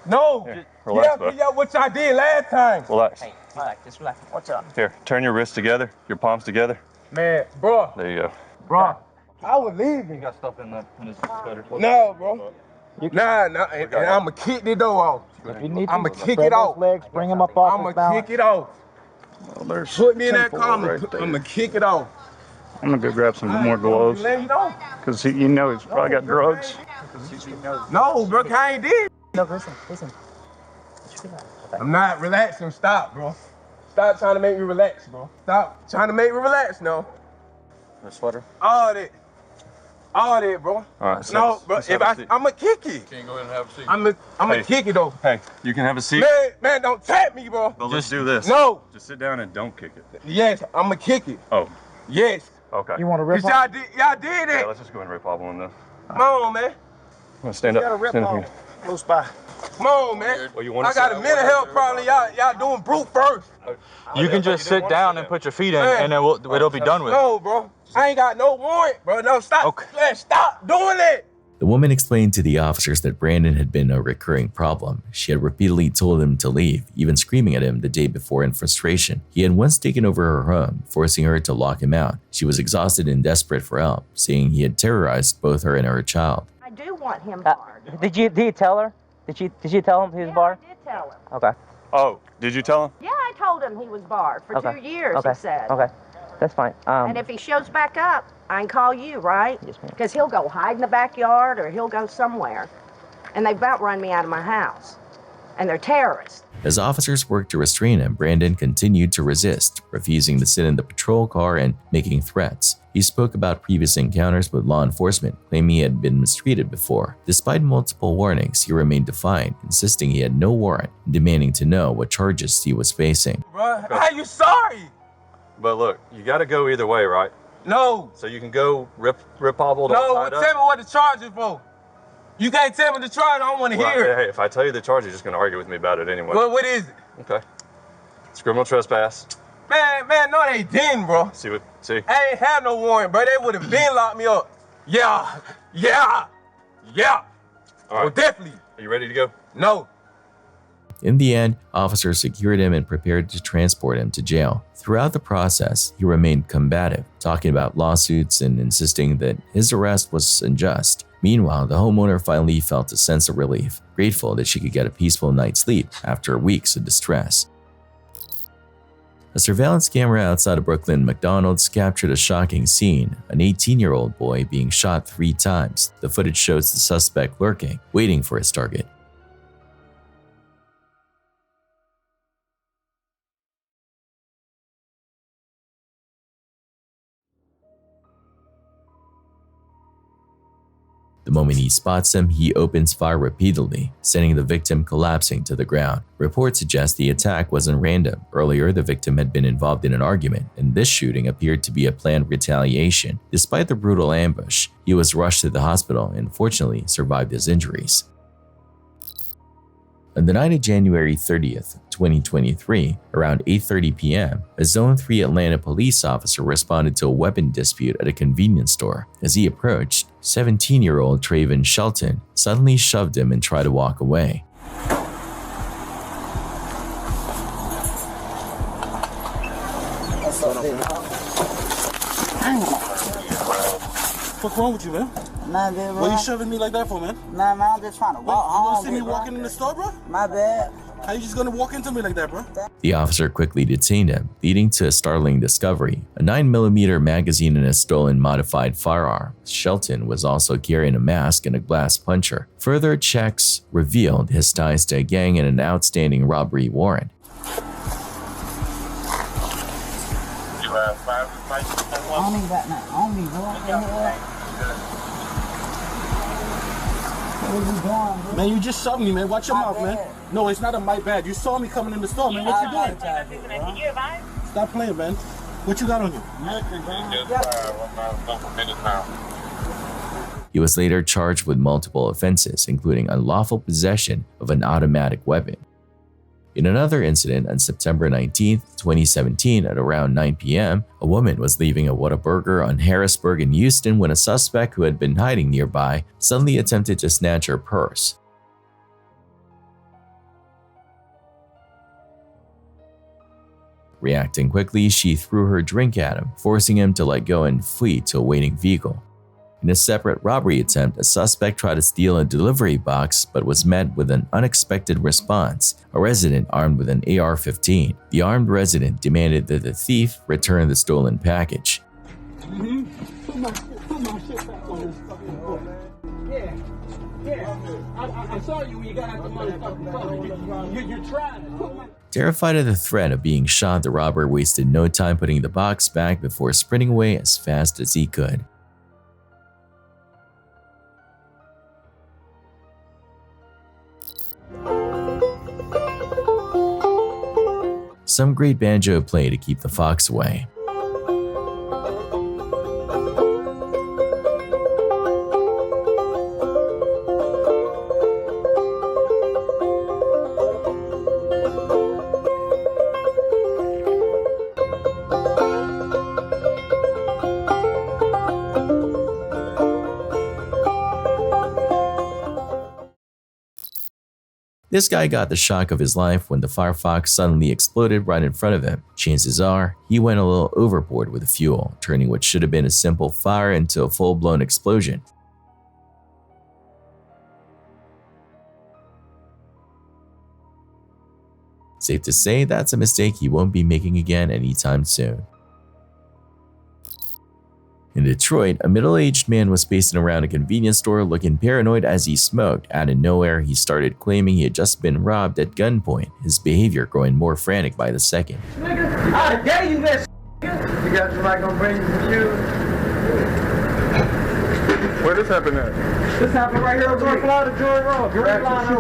No. Here, relax, bud. Yeah, what y'all did last time. Relax. Hey, relax. Just relax. What's up? Here, turn your wrists together, your palms together. Man, bro. There you go. Bro, I was leaving. You got stuff in his sweater. No, bro. Nah, and I'ma kick the door off. If you need I'ma kick it off. Legs, bring him up off I'ma kick it off. Well, put me in that car. I'ma kick it off. I'm gonna go grab some more gloves. Cause you know he's probably got drugs. No, bro, I ain't did. No, listen. I'm not relaxing. Stop, bro. Stop trying to make me relax, bro. Stop trying to make me relax, no. The sweater? All that, bro. All right. No, bro. I'ma kick it. Can you go ahead and have a seat? I'ma kick it though. Hey, you can have a seat. Man, don't tap me, bro. Well, let's do this. No. Just sit down and don't kick it. Yes, I'ma kick it. Oh. Yes. Okay. You want to rip Cause y'all did it. Yeah, let's just go ahead and rip hobble on this. Come on, man. I'm gonna stand up. Stand up here. Close by. Come on, man. Well, you want I got a mental health problem. Y'all doing brute first. You can just sit down and put your feet in, and then it'll be done with. No, bro. I ain't got no warrant, bro. No, stop. Okay. Man, stop doing it. The woman explained to the officers that Brandon had been a recurring problem. She had repeatedly told him to leave, even screaming at him the day before in frustration. He had once taken over her home, forcing her to lock him out. She was exhausted and desperate for help, saying he had terrorized both her and her child. I do want him barred. Did you tell her? Did you tell him he was barred? I did tell him. Okay. Oh, did you tell him? Yeah, I told him he was barred for 2 years, Okay. he said. Okay. That's fine. And if he shows back up, I can call you, right? Yes, ma'am. Because he'll go hide in the backyard or he'll go somewhere. And they've about run me out of my house. And they're terrorists. As officers worked to restrain him, Brandon continued to resist, refusing to sit in the patrol car and making threats. He spoke about previous encounters with law enforcement, claiming he had been mistreated before. Despite multiple warnings, he remained defiant, insisting he had no warrant and demanding to know what charges he was facing. Bro, how you sorry? But look, you got to go either way, right? No. So you can go rip hobble. No, tell me what the charge is for. You can't tell me the charge. I don't want to hear it. Hey, if I tell you the charge, you're just going to argue with me about it anyway. Well, what is it? Okay. It's criminal trespass. Man, no, they didn't, bro. See? I ain't have no warrant, bro. They would have been locked me up. Yeah. All right. Well, definitely. Are you ready to go? No. In the end, officers secured him and prepared to transport him to jail. Throughout the process, he remained combative, talking about lawsuits and insisting that his arrest was unjust. Meanwhile, the homeowner finally felt a sense of relief, grateful that she could get a peaceful night's sleep after weeks of distress. A surveillance camera outside a Brooklyn McDonald's captured a shocking scene, an 18-year-old boy being shot 3 times. The footage shows the suspect lurking, waiting for his target. The moment he spots him, he opens fire repeatedly, sending the victim collapsing to the ground. Reports suggest the attack wasn't random. Earlier, the victim had been involved in an argument, and this shooting appeared to be a planned retaliation. Despite the brutal ambush, he was rushed to the hospital and fortunately survived his injuries. On the night of January 30th, 2023, around 8:30 p.m., a Zone 3 Atlanta police officer responded to a weapon dispute at a convenience store. As he approached, 17-year-old Traven Shelton suddenly shoved him and tried to walk away. What's wrong with you, man? My bad, bro. What you shoving me like that for, man? Nah, man, I'm just trying to walk home. You want to see me walking in the store, bro? My bad. How you just gonna walk into me like that, bro? The officer quickly detained him, leading to a startling discovery: a 9mm magazine and a stolen modified firearm. Shelton was also carrying a mask and a glass puncher. Further checks revealed his ties to a gang and an outstanding robbery warrant. I don't even got nothing on me, bro. What you doing, bro? Man, you just shoved me, man. Watch your mouth, man. No, it's not a my bad. You saw me coming in the store, man. What you doing? Stop playing, man. What you got on you? He was later charged with multiple offenses, including unlawful possession of an automatic weapon. In another incident on September 19, 2017 at around 9 p.m., a woman was leaving a Whataburger on Harrisburg in Houston when a suspect who had been hiding nearby suddenly attempted to snatch her purse. Reacting quickly, she threw her drink at him, forcing him to let go and flee to a waiting vehicle. In a separate robbery attempt, a suspect tried to steal a delivery box but was met with an unexpected response: a resident armed with an AR-15. The armed resident demanded that the thief return the stolen package. Put my shit back on this fucking book. Yeah. I saw you when you got out the motherfucking car. You're trying to put my... Terrified of the threat of being shot, the robber wasted no time putting the box back before sprinting away as fast as he could. Some great banjo play to keep the fox away. This guy got the shock of his life when the Firefox suddenly exploded right in front of him. Chances are, he went a little overboard with the fuel, turning what should have been a simple fire into a full-blown explosion. Safe to say that's a mistake he won't be making again anytime soon. In Detroit, a middle-aged man was pacing around a convenience store looking paranoid as he smoked. Out of nowhere, he started claiming he had just been robbed at gunpoint, his behavior growing more frantic by the second. Nigga, I gave you that shit. You got somebody gonna bring you some shoes? Where this happened at? This happened right here on Green Line of Joy Road. Green Line.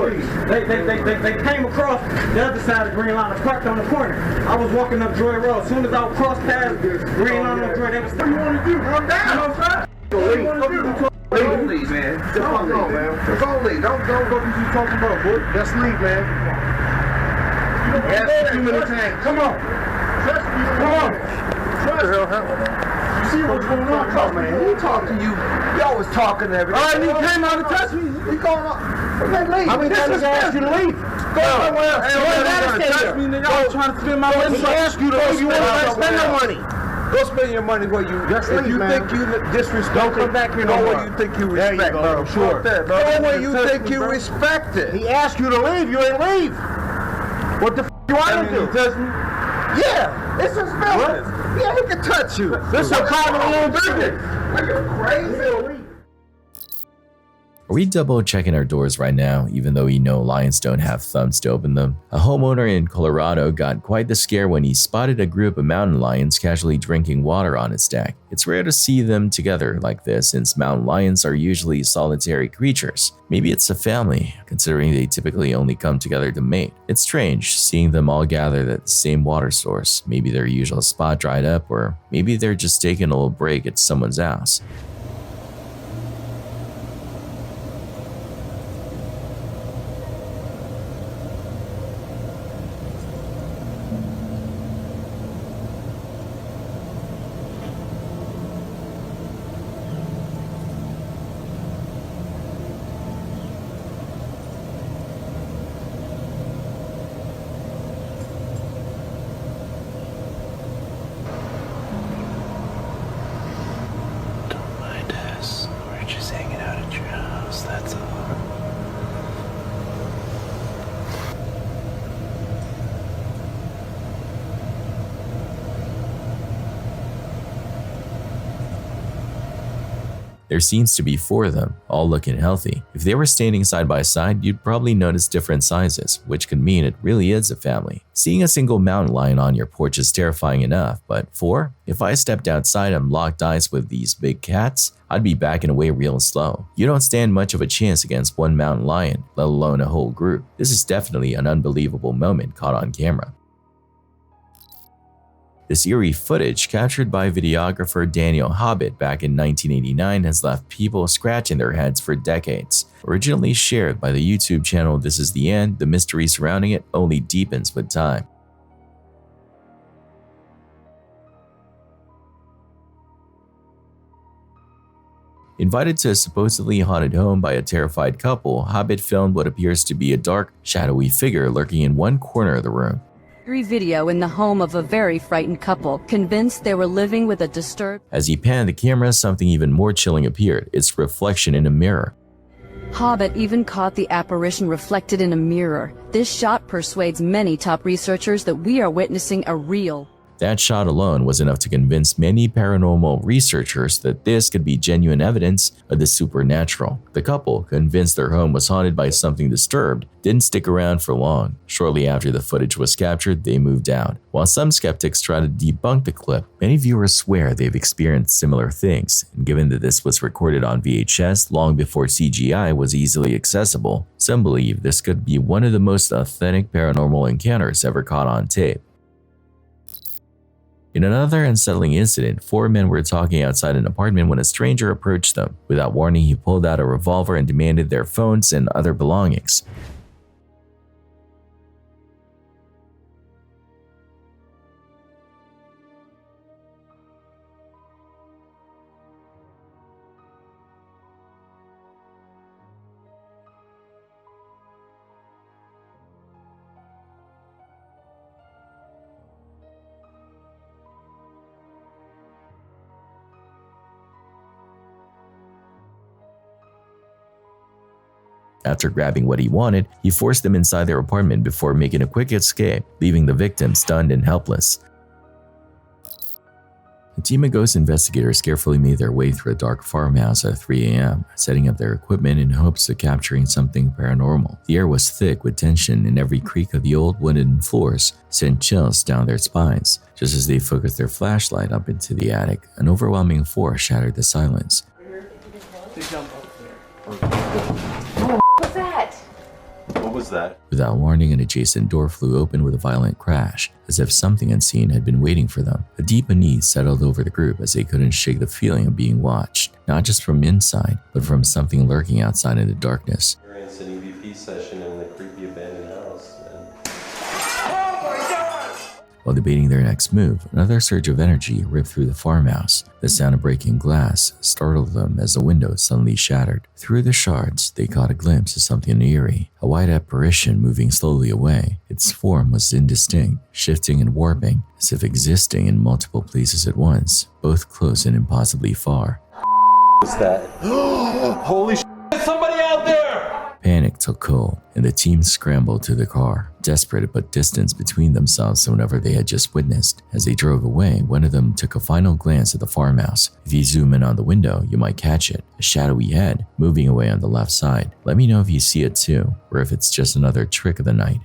They came across the other side of Green Line and parked on the corner. I was walking up Joy Road. As soon as I crossed past Green Line on Joy, they was what you want to do? Run down. You know what I'm saying? Leave, man. Just go, man. Go leave. Don't go to you talking about, boy. Just leave, man. Ask you too many times. Come on. Trust me. Come on. What the hell happened? You see what's going on? Come on, man. He talk to you. He always talking to everybody. All right, you came out to touch me. You going on? Okay, leave. I mean, this is ask you to leave. Go somewhere else. You ain't to touch me, nigga. I was trying to spend my money. He asked you to leave. You want to spend your money. Go spend your money where you just if you think you disrespect. Don't come back here no more. Go where you think you respect, bro. Sure. Go where you think you respect it. He asked you to leave. You ain't leave. What the f you want to do? Touch me? Yeah, it's his business. Yeah, he can touch you. This is a private own business. Are you crazy? Are we double checking our doors right now, even though we know lions don't have thumbs to open them? A homeowner in Colorado got quite the scare when he spotted a group of mountain lions casually drinking water on his deck. It's rare to see them together like this since mountain lions are usually solitary creatures. Maybe it's a family, considering they typically only come together to mate. It's strange seeing them all gathered at the same water source. Maybe their usual spot dried up, or maybe they're just taking a little break at someone's house. There seems to be 4 of them, all looking healthy. If they were standing side by side, you'd probably notice different sizes, which could mean it really is a family. Seeing a single mountain lion on your porch is terrifying enough, but 4? If I stepped outside and locked eyes with these big cats, I'd be backing away real slow. You don't stand much of a chance against one mountain lion, let alone a whole group. This is definitely an unbelievable moment caught on camera. This eerie footage, captured by videographer Daniel Hobbit back in 1989, has left people scratching their heads for decades. Originally shared by the YouTube channel This Is The End, the mystery surrounding it only deepens with time. Invited to a supposedly haunted home by a terrified couple, Hobbit filmed what appears to be a dark, shadowy figure lurking in one corner of the room. Video in the home of a very frightened couple, convinced they were living with a disturbed. As he panned the camera, something even more chilling appeared, its reflection in a mirror. Hobbit even caught the apparition reflected in a mirror. This shot persuades many top researchers that we are witnessing a real. That shot alone was enough to convince many paranormal researchers that this could be genuine evidence of the supernatural. The couple, convinced their home was haunted by something disturbed, didn't stick around for long. Shortly after the footage was captured, they moved out. While some skeptics try to debunk the clip, many viewers swear they've experienced similar things, and given that this was recorded on VHS long before CGI was easily accessible, some believe this could be one of the most authentic paranormal encounters ever caught on tape. In another unsettling incident, 4 men were talking outside an apartment when a stranger approached them. Without warning, he pulled out a revolver and demanded their phones and other belongings. After grabbing what he wanted, he forced them inside their apartment before making a quick escape, leaving the victim stunned and helpless. A team of ghost investigators carefully made their way through a dark farmhouse at 3 a.m., setting up their equipment in hopes of capturing something paranormal. The air was thick with tension, and every creak of the old wooden floors sent chills down their spines. Just as they focused their flashlight up into the attic, an overwhelming force shattered the silence. What's that? What was that? Without warning, an adjacent door flew open with a violent crash, as if something unseen had been waiting for them. A deep unease settled over the group as they couldn't shake the feeling of being watched, not just from inside, but from something lurking outside in the darkness. It's an EVP session in the creepy abandoned house. While debating their next move, another surge of energy ripped through the farmhouse. The sound of breaking glass startled them as the window suddenly shattered. Through the shards, they caught a glimpse of something eerie, a white apparition moving slowly away. Its form was indistinct, shifting and warping, as if existing in multiple places at once, both close and impossibly far. What's that? Holy shit, somebody out there! Panic took hold, and the team scrambled to the car, desperate to put distance between themselves and whatever they had just witnessed. As they drove away, one of them took a final glance at the farmhouse. If you zoom in on the window, you might catch it, a shadowy head moving away on the left side. Let me know if you see it too, or if it's just another trick of the night.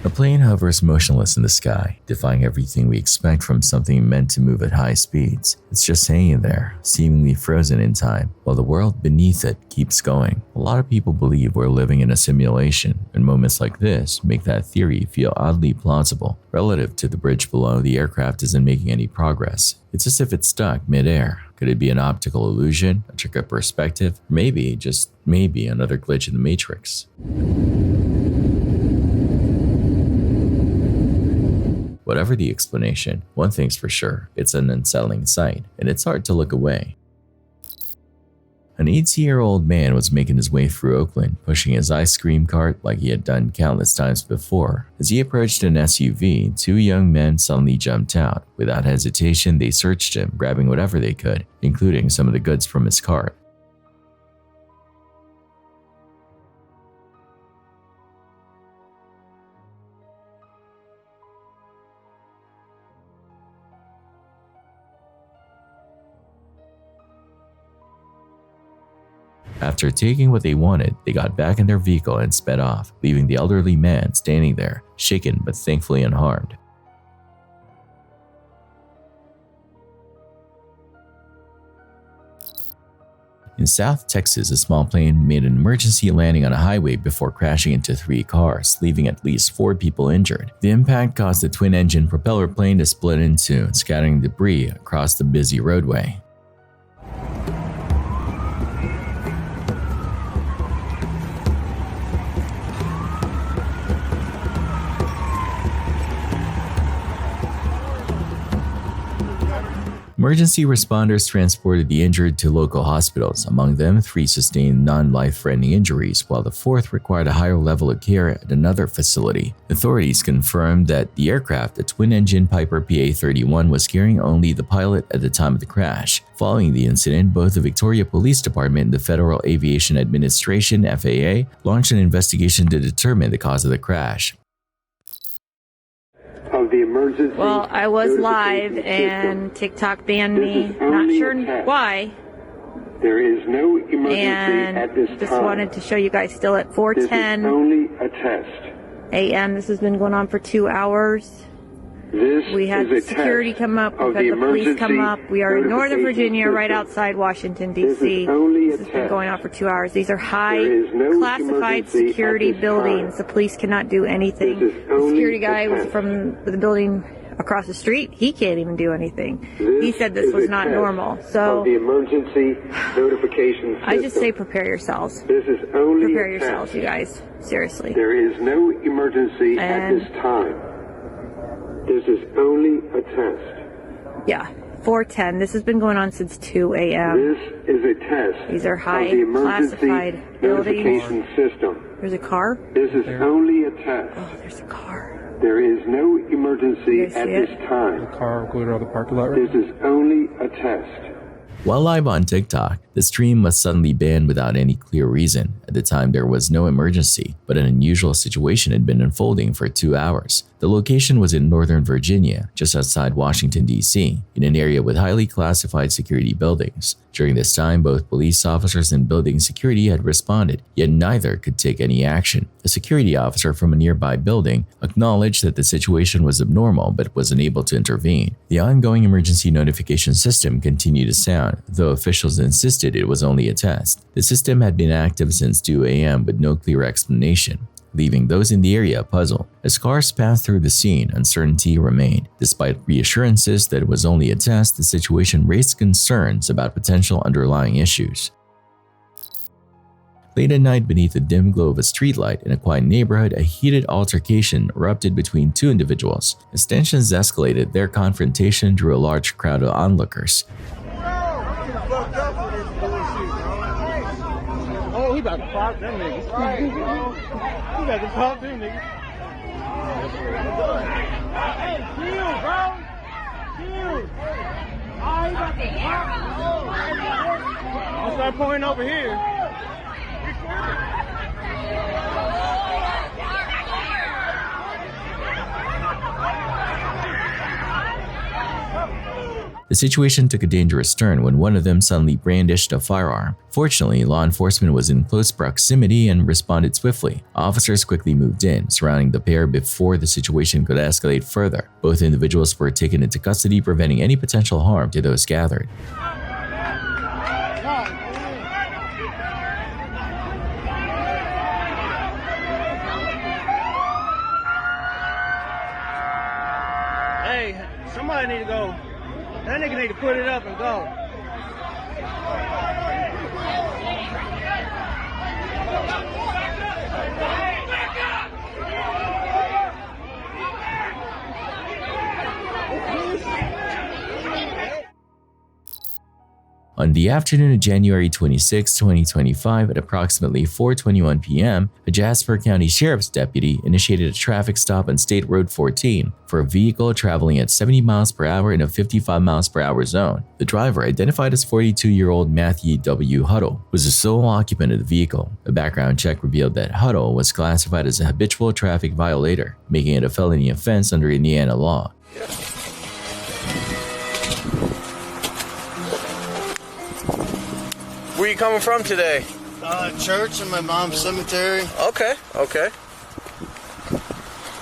The plane hovers motionless in the sky, defying everything we expect from something meant to move at high speeds. It's just hanging there, seemingly frozen in time, while the world beneath it keeps going. A lot of people believe we're living in a simulation, and moments like this make that theory feel oddly plausible. Relative to the bridge below, the aircraft isn't making any progress. It's as if it's stuck mid-air. Could it be an optical illusion, a trick of perspective, or maybe, just maybe, another glitch in the Matrix? Whatever the explanation, one thing's for sure, it's an unsettling sight, and it's hard to look away. An 80-year-old man was making his way through Oakland, pushing his ice cream cart like he had done countless times before. As he approached an SUV, two young men suddenly jumped out. Without hesitation, they searched him, grabbing whatever they could, including some of the goods from his cart. After taking what they wanted, they got back in their vehicle and sped off, leaving the elderly man standing there, shaken but thankfully unharmed. In South Texas, a small plane made an emergency landing on a highway before crashing into 3 cars, leaving at least 4 people injured. The impact caused the twin-engine propeller plane to split in two, scattering debris across the busy roadway. Emergency responders transported the injured to local hospitals. Among them, 3 sustained non-life-threatening injuries, while the 4th required a higher level of care at another facility. Authorities confirmed that the aircraft, a twin-engine Piper PA-31, was carrying only the pilot at the time of the crash. Following the incident, both the Victoria Police Department and the Federal Aviation Administration (FAA) launched an investigation to determine the cause of the crash. Of the emergency. Well, I was live and TikTok banned me. Not sure why. There is no emergency and at this time. Just wanted to show you guys still at 4:10 This is only a test. a.m. This has been going on for 2 hours. We had security come up, we've had the police come up. We are in Northern Virginia, right outside Washington, D.C. This has been going on for 2 hours. These are high classified security buildings. The police cannot do anything. The security guy was from the building across the street. He can't even do anything. He said this was not normal. So the emergency notification system. I just say prepare yourselves. This is only prepare yourselves, you guys. Seriously. There is no emergency at this time. This is only a test. Yeah. 4:10. This has been going on since 2 a.m. This is a test. These are high of the emergency classified notification buildings. system. There's a car. This is only a test. Oh, there's a car. There is no emergency at this time. The car going around the parking lot. This is only a test. While live on TikTok, the stream was suddenly banned without any clear reason. At the time, there was no emergency, but an unusual situation had been unfolding for 2 hours. The location was in Northern Virginia, just outside Washington, D.C., in an area with highly classified security buildings. During this time, both police officers and building security had responded, yet neither could take any action. A security officer from a nearby building acknowledged that the situation was abnormal but was unable to intervene. The ongoing emergency notification system continued to sound, though officials insisted it was only a test. The system had been active since 2 a.m. with no clear explanation, leaving those in the area puzzled. As cars passed through the scene, uncertainty remained. Despite reassurances that it was only a test, the situation raised concerns about potential underlying issues. Late at night, beneath the dim glow of a streetlight in a quiet neighborhood, a heated altercation erupted between two individuals. As tensions escalated, their confrontation drew a large crowd of onlookers. Oh, he about to pop them niggas. He about to pop them niggas. Hey, chill, bro. Chill. Oh, he about to pop. I'll start pointing over here. The situation took a dangerous turn when one of them suddenly brandished a firearm. Fortunately, law enforcement was in close proximity and responded swiftly. Officers quickly moved in, surrounding the pair before the situation could escalate further. Both individuals were taken into custody, preventing any potential harm to those gathered. Hey, somebody need to go. That nigga need to put it up and go. On the afternoon of January 26, 2025, at approximately 4:21 p.m., a Jasper County Sheriff's deputy initiated a traffic stop on State Road 14 for a vehicle traveling at 70 miles per hour in a 55 miles per hour zone. The driver, identified as 42-year-old Matthew W. Huddle, was the sole occupant of the vehicle. A background check revealed that Huddle was classified as a habitual traffic violator, making it a felony offense under Indiana law. Where you coming from today? Church and my mom's cemetery. Okay. I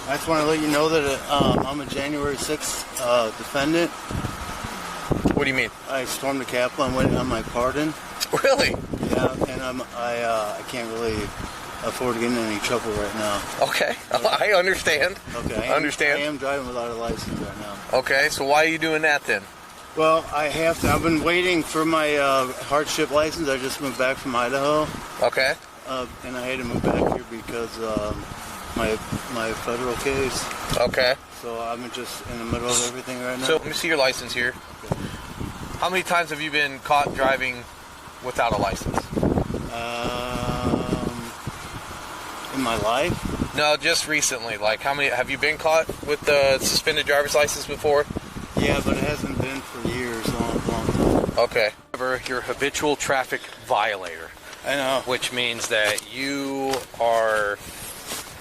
just want to let you know that I'm a January 6th defendant. What do you mean? I stormed the Capitol. I'm waiting on my pardon. Really? Yeah, and I can't really afford to get in any trouble right now. Okay, I understand. Okay, I understand. I am driving without a license right now. Okay, so why are you doing that then? Well, I have to. I've been waiting for my hardship license. I just moved back from Idaho. Okay. And I had to move back here because my federal case. Okay. So I'm just in the middle of everything right now. So let me see your license here. Okay. How many times have you been caught driving without a license? In my life? No, just recently. Like, how many have you been caught with the suspended driver's license before? Yeah, but it hasn't been for years, long time. Okay. You're a habitual traffic violator. I know. Which means that you are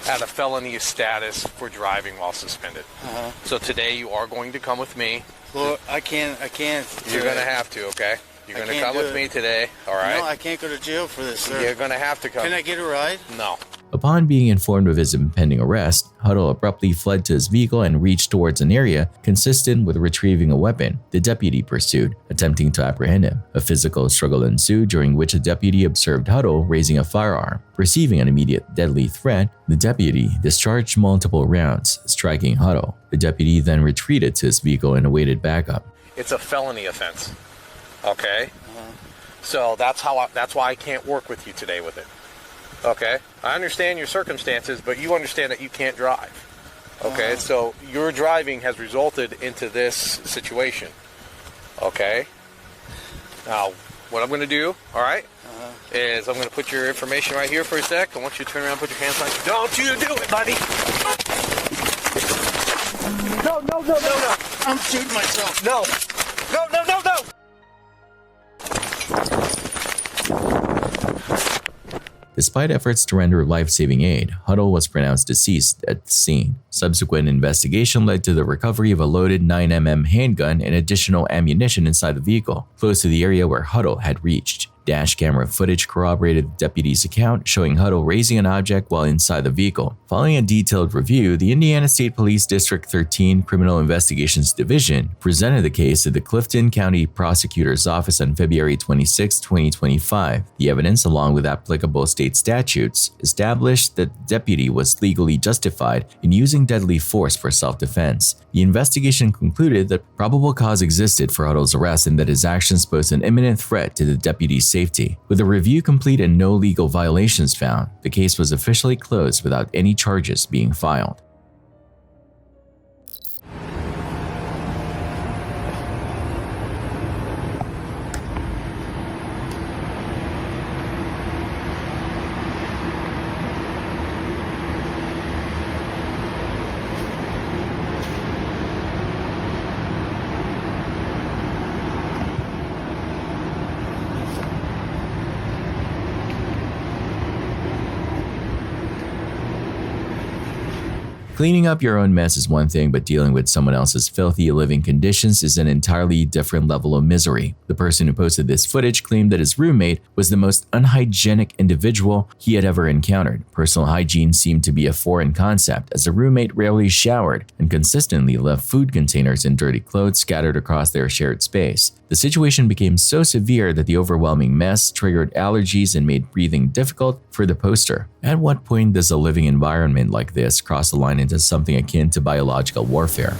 at a felony status for driving while suspended. Uh-huh. So today you are going to come with me. Well, I can't. You're going to have to, okay? You're going to come with me today, all right? No, I can't go to jail for this, sir. You're going to have to come. Can I get a ride? No. Upon being informed of his impending arrest, Huddle abruptly fled to his vehicle and reached towards an area consistent with retrieving a weapon. The deputy pursued, attempting to apprehend him. A physical struggle ensued, during which a deputy observed Huddle raising a firearm. Perceiving an immediate deadly threat, the deputy discharged multiple rounds, striking Huddle. The deputy then retreated to his vehicle and awaited backup. It's a felony offense, okay? So that's why I can't work with you today with it. Okay, I understand your circumstances, but you understand that you can't drive. Okay, so your driving has resulted into this situation. Okay? Now, what I'm going to do, all right, is I'm going to put your information right here for a sec. I want you to turn around and put your hands on. Don't you do it, buddy! No. I'm shooting myself. No. Despite efforts to render life-saving aid, Huddle was pronounced deceased at the scene. Subsequent investigation led to the recovery of a loaded 9mm handgun and additional ammunition inside the vehicle, close to the area where Huddle had reached. Dash camera footage corroborated the deputy's account, showing Huddle raising an object while inside the vehicle. Following a detailed review, the Indiana State Police District 13 Criminal Investigations Division presented the case to the Clifton County Prosecutor's Office on February 26, 2025. The evidence, along with applicable state statutes, established that the deputy was legally justified in using deadly force for self-defense. The investigation concluded that probable cause existed for Huddle's arrest and that his actions posed an imminent threat to the deputy's safety. With the review complete and no legal violations found, the case was officially closed without any charges being filed. Cleaning up your own mess is one thing, but dealing with someone else's filthy living conditions is an entirely different level of misery. The person who posted this footage claimed that his roommate was the most unhygienic individual he had ever encountered. Personal hygiene seemed to be a foreign concept, as the roommate rarely showered and consistently left food containers and dirty clothes scattered across their shared space. The situation became so severe that the overwhelming mess triggered allergies and made breathing difficult for the poster. At what point does a living environment like this cross the line into something akin to biological warfare?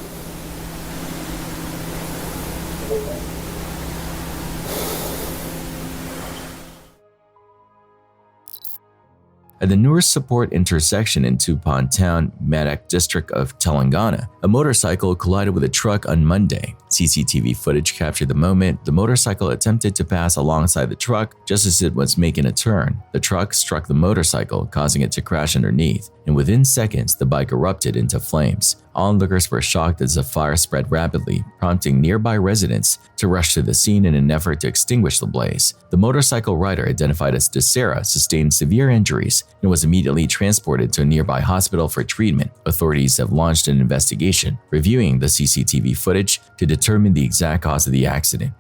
At the Noor Support intersection in Tupan Town, Medak district of Telangana, a motorcycle collided with a truck on Monday. CCTV footage captured the moment the motorcycle attempted to pass alongside the truck just as it was making a turn. The truck struck the motorcycle, causing it to crash underneath, and within seconds, the bike erupted into flames. Onlookers were shocked as the fire spread rapidly, prompting nearby residents to rush to the scene in an effort to extinguish the blaze. The motorcycle rider, identified as Desera, sustained severe injuries and was immediately transported to a nearby hospital for treatment. Authorities have launched an investigation, reviewing the CCTV footage to determine the exact cause of the accident.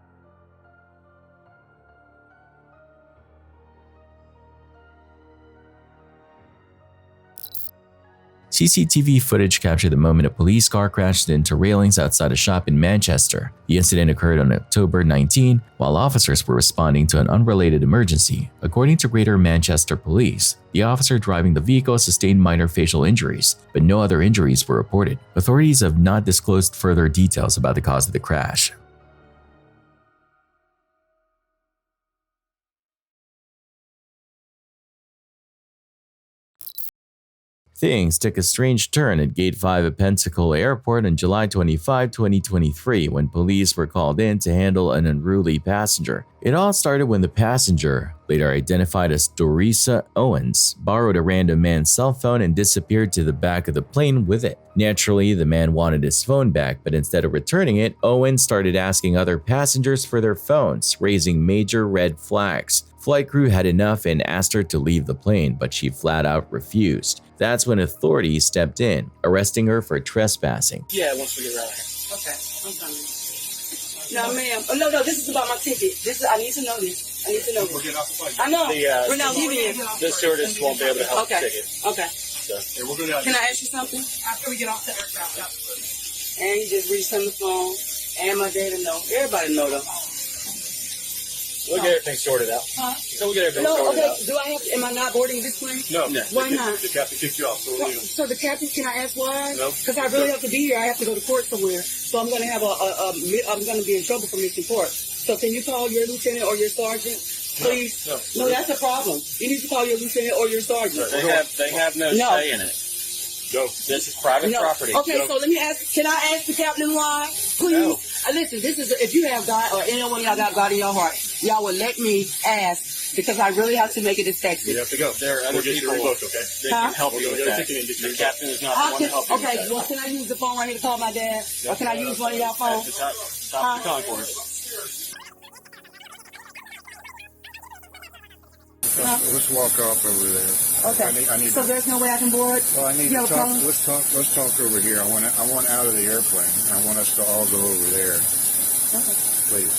CCTV footage captured the moment a police car crashed into railings outside a shop in Manchester. The incident occurred on October 19 while officers were responding to an unrelated emergency. According to Greater Manchester Police, the officer driving the vehicle sustained minor facial injuries, but no other injuries were reported. Authorities have not disclosed further details about the cause of the crash. Things took a strange turn at Gate 5 at Pensacola Airport on July 25, 2023, when police were called in to handle an unruly passenger. It all started when the passenger, later identified as Dorisa Owens, borrowed a random man's cell phone and disappeared to the back of the plane with it. Naturally, the man wanted his phone back, but instead of returning it, Owens started asking other passengers for their phones, raising major red flags. Flight crew had enough and asked her to leave the plane, but she flat out refused. That's when authorities stepped in, arresting her for trespassing. Yeah, once we get around here. Okay, I'm coming. No, ma'am. Oh, no, this is about my ticket. I need to know this. I need to know this. We're getting off the plane. I know. We're not leaving it. The stewardess won't be able to help the ticket. Okay. So, yeah, we'll go down. Can I ask you something? After we get off the aircraft, absolutely. And you just resend the phone, and my data know. Everybody know though. We'll get everything sorted out. Huh? So we'll get everything sorted out. Do I have to, am I not boarding this plane? No. Why not? The captain kicked you off, so we're leaving. So the captain, can I ask why? No. Because I really have to be here. I have to go to court somewhere. So I'm going to have I'm going to be in trouble for missing court. So can you call your lieutenant or your sergeant, please? No, that's a problem. You need to call your lieutenant or your sergeant. They have no say in it. No. This is private property. Okay, so let me ask, can I ask the captain why? Please. Listen, this is if you have God or anyone y'all got God in your heart, y'all will let me ask because I really have to make a distinction. You have to go. There are other people. Okay. They can help you with that. The captain is not the one to help you. Okay, well, can I use the phone right here to call my dad? Or can I use one of y'all phones? Stop the calling for it. Let's walk off over there. Okay. I need so there's no way I can board? Well, I need to talk. Let's talk over here. I want out of the airplane. I want us to all go over there. Okay. Please.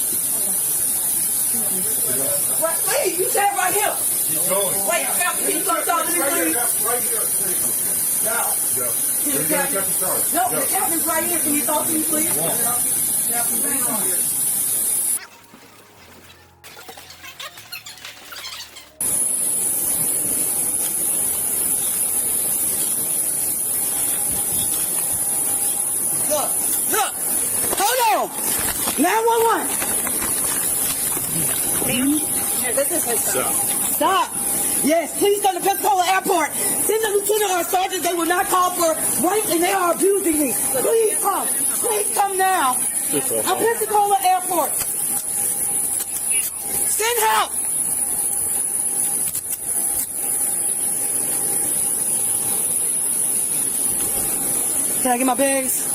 Wait, you said right here. Keep going. Wait, Captain, can you come talk to me, please? Right here, please. Now. No, the captain's right here. Can you talk to me, please? Captain, bring on here. Look, hold on. 911. This is his Stop. Yes, please come to Pensacola Airport. Send the lieutenant or sergeant. They will not call for rape and they are abusing me. Please come. Please come now. I'm Pensacola Airport. Send help. Can I get my bags?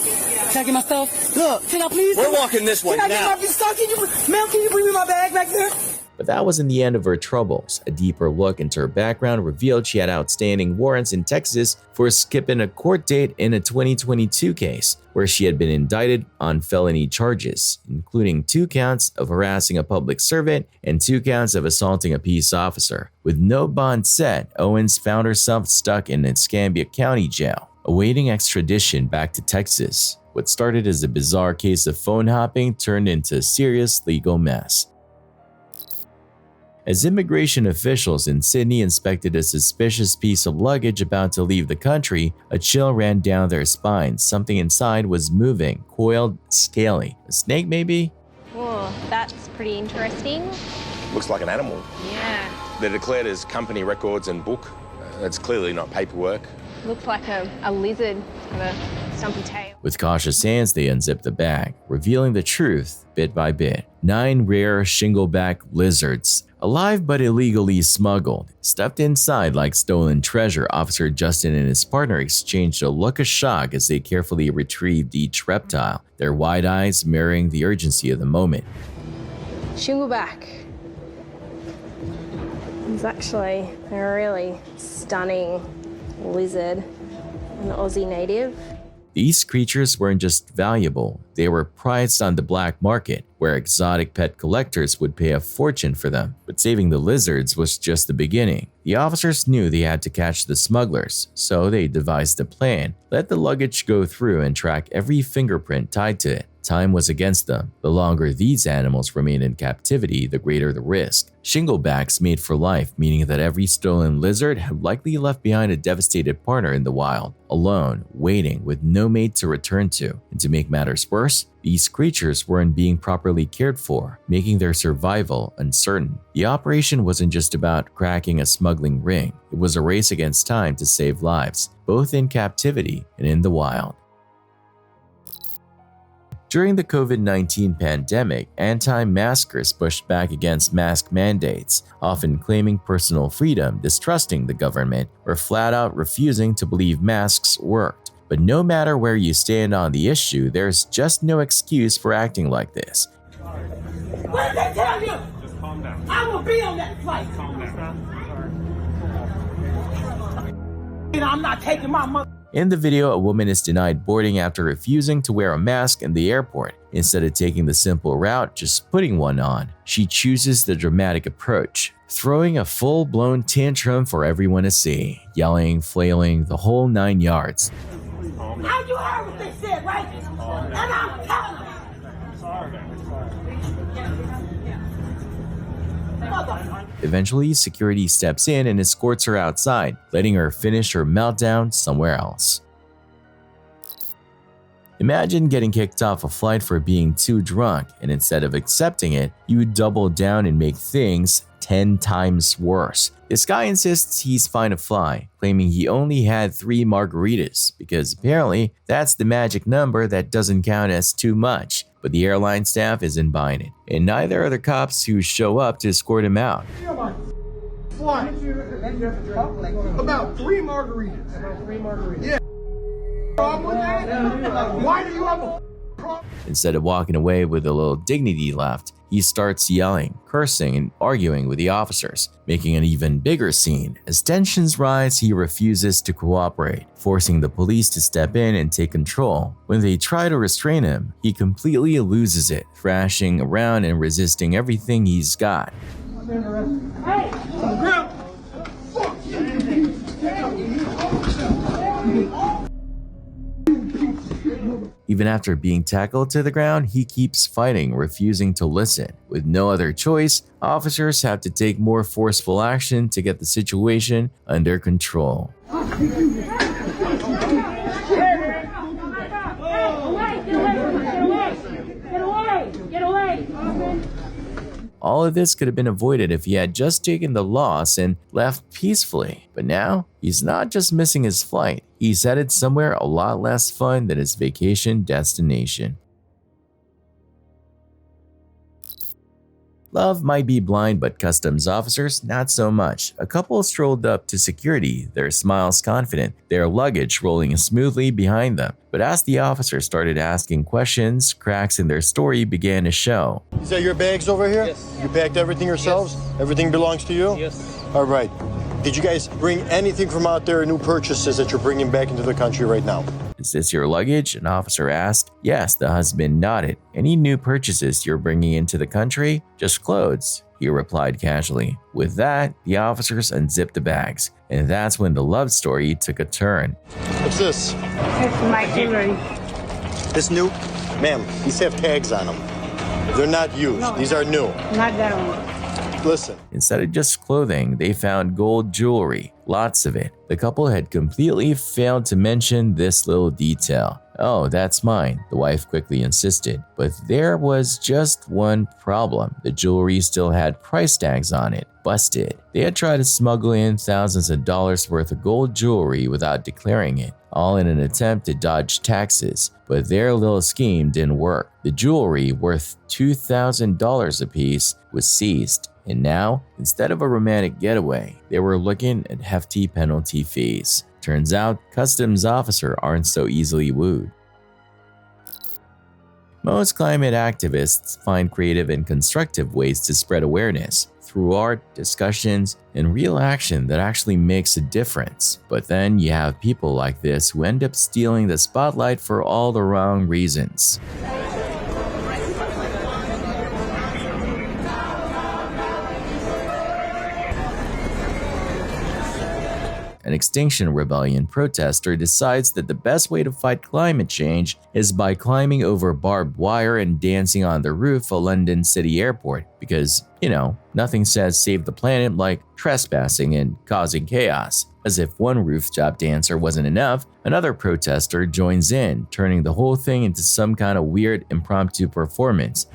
Can I get my stuff? Look, can I please? We're walking this way now. Can I get my stuff? Ma'am, can you bring me my bag back there? But that wasn't the end of her troubles. A deeper look into her background revealed she had outstanding warrants in Texas for skipping a court date in a 2022 case, where she had been indicted on felony charges, including 2 counts of harassing a public servant and 2 counts of assaulting a peace officer. With no bond set, Owens found herself stuck in Escambia County Jail, awaiting extradition back to Texas. What started as a bizarre case of phone hopping turned into a serious legal mess. As immigration officials in Sydney inspected a suspicious piece of luggage about to leave the country, a chill ran down their spines. Something inside was moving, coiled, scaly. A snake, maybe? Oh, that's pretty interesting. Looks like an animal. Yeah. They're declared as company records and book. That's clearly not paperwork. Looks like a lizard with a stumpy tail. With cautious hands, they unzipped the bag, revealing the truth bit by bit. 9 rare shingleback lizards, alive but illegally smuggled. Stuffed inside like stolen treasure, Officer Justin and his partner exchanged a look of shock as they carefully retrieved each reptile, their wide eyes mirroring the urgency of the moment. Shingleback. It's actually a really stunning lizard, an Aussie native. These creatures weren't just valuable, they were prized on the black market, where exotic pet collectors would pay a fortune for them. But saving the lizards was just the beginning. The officers knew they had to catch the smugglers, so they devised a plan. Let the luggage go through and track every fingerprint tied to it. Time was against them. The longer these animals remained in captivity, the greater the risk. Shinglebacks made for life, meaning that every stolen lizard had likely left behind a devastated partner in the wild, alone, waiting with no mate to return to. And to make matters worse, these creatures weren't being properly cared for, making their survival uncertain. The operation wasn't just about cracking a smuggling ring. It was a race against time to save lives, both in captivity and in the wild. During the COVID-19 pandemic, anti-maskers pushed back against mask mandates, often claiming personal freedom, distrusting the government, or flat out refusing to believe masks worked. But no matter where you stand on the issue, there's just no excuse for acting like this. What did they tell you? Just calm down. I will be on that flight. Calm down. I'm not taking my money. In the video, a woman is denied boarding after refusing to wear a mask in the airport. Instead of taking the simple route, just putting one on, she chooses the dramatic approach, throwing a full-blown tantrum for everyone to see, yelling, flailing, the whole 9 yards. Now you heard what they said, right? And I'm telling you. Eventually, security steps in and escorts her outside, letting her finish her meltdown somewhere else. Imagine getting kicked off a flight for being too drunk, and instead of accepting it, you double down and make things 10 times worse. This guy insists he's fine to fly, claiming he only had 3 margaritas, because apparently that's the magic number that doesn't count as too much. But but the airline staff isn't buying it, and neither are the cops who show up to escort him out. Flight. About 3 margaritas. About 3 margaritas. Yeah. Problem with that? Why do you have a problem? Instead of walking away with a little dignity left, he starts yelling, cursing, and arguing with the officers, making an even bigger scene. As tensions rise, he refuses to cooperate, forcing the police to step in and take control. When they try to restrain him, he completely loses it, thrashing around and resisting everything he's got. Hey! On the ground! Fuck you! Even after being tackled to the ground, he keeps fighting, refusing to listen. With no other choice, officers have to take more forceful action to get the situation under control. All of this could have been avoided if he had just taken the loss and left peacefully. But now, he's not just missing his flight, he's headed somewhere a lot less fun than his vacation destination. Love might be blind, but customs officers, not so much. A couple strolled up to security, their smiles confident, their luggage rolling smoothly behind them. But as the officers started asking questions, cracks in their story began to show. Is that your bags over here? Yes. You packed everything yourselves? Yes. Everything belongs to you? Yes. All right. Did you guys bring anything from out there, new purchases that you're bringing back into the country right now? Is this your luggage? An officer asked. Yes, the husband nodded. Any new purchases you're bringing into the country? Just clothes, he replied casually. With that, the officers unzipped the bags, and that's when the love story took a turn. What's this? It's my jewelry. This new? Ma'am, these have tags on them. They're not used. No. These are new. Not that one. Listen. Instead of just clothing, they found gold jewelry, lots of it. The couple had completely failed to mention this little detail. Oh, that's mine, the wife quickly insisted. But there was just one problem. The jewelry still had price tags on it. Busted. They had tried to smuggle in thousands of dollars worth of gold jewelry without declaring it, all in an attempt to dodge taxes. But their little scheme didn't work. The jewelry, worth $2,000 apiece, was seized. And now, instead of a romantic getaway, they were looking at hefty penalty fees. Turns out, customs officers aren't so easily wooed. Most climate activists find creative and constructive ways to spread awareness through art, discussions, and real action that actually makes a difference. But then you have people like this who end up stealing the spotlight for all the wrong reasons. An Extinction Rebellion protester decides that the best way to fight climate change is by climbing over barbed wire and dancing on the roof of London City Airport because, nothing says save the planet like trespassing and causing chaos. As if one rooftop dancer wasn't enough, another protester joins in, turning the whole thing into some kind of weird impromptu performance.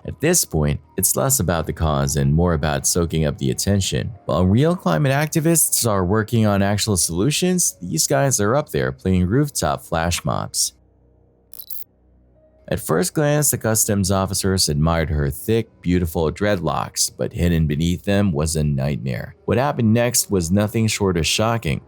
At this point, it's less about the cause and more about soaking up the attention. While real climate activists are working on actual solutions, these guys are up there playing rooftop flash mobs. At first glance, the customs officers admired her thick, beautiful dreadlocks, but hidden beneath them was a nightmare. What happened next was nothing short of shocking.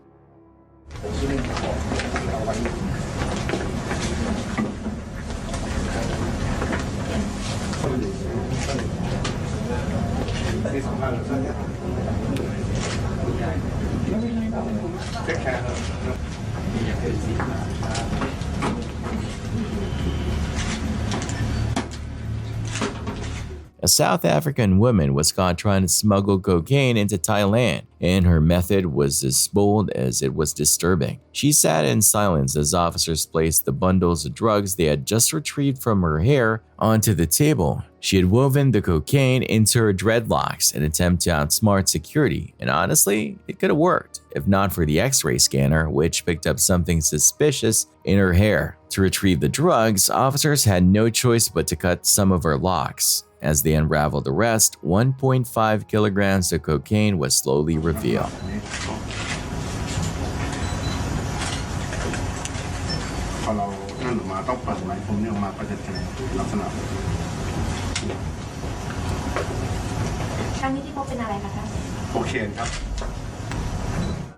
A South African woman was caught trying to smuggle cocaine into Thailand, and her method was as bold as it was disturbing. She sat in silence as officers placed the bundles of drugs they had just retrieved from her hair onto the table. She had woven the cocaine into her dreadlocks in an attempt to outsmart security, and honestly, it could have worked, if not for the X-ray scanner, which picked up something suspicious in her hair. To retrieve the drugs, officers had no choice but to cut some of her locks. As they unraveled the rest, 1.5 kilograms of cocaine was slowly revealed.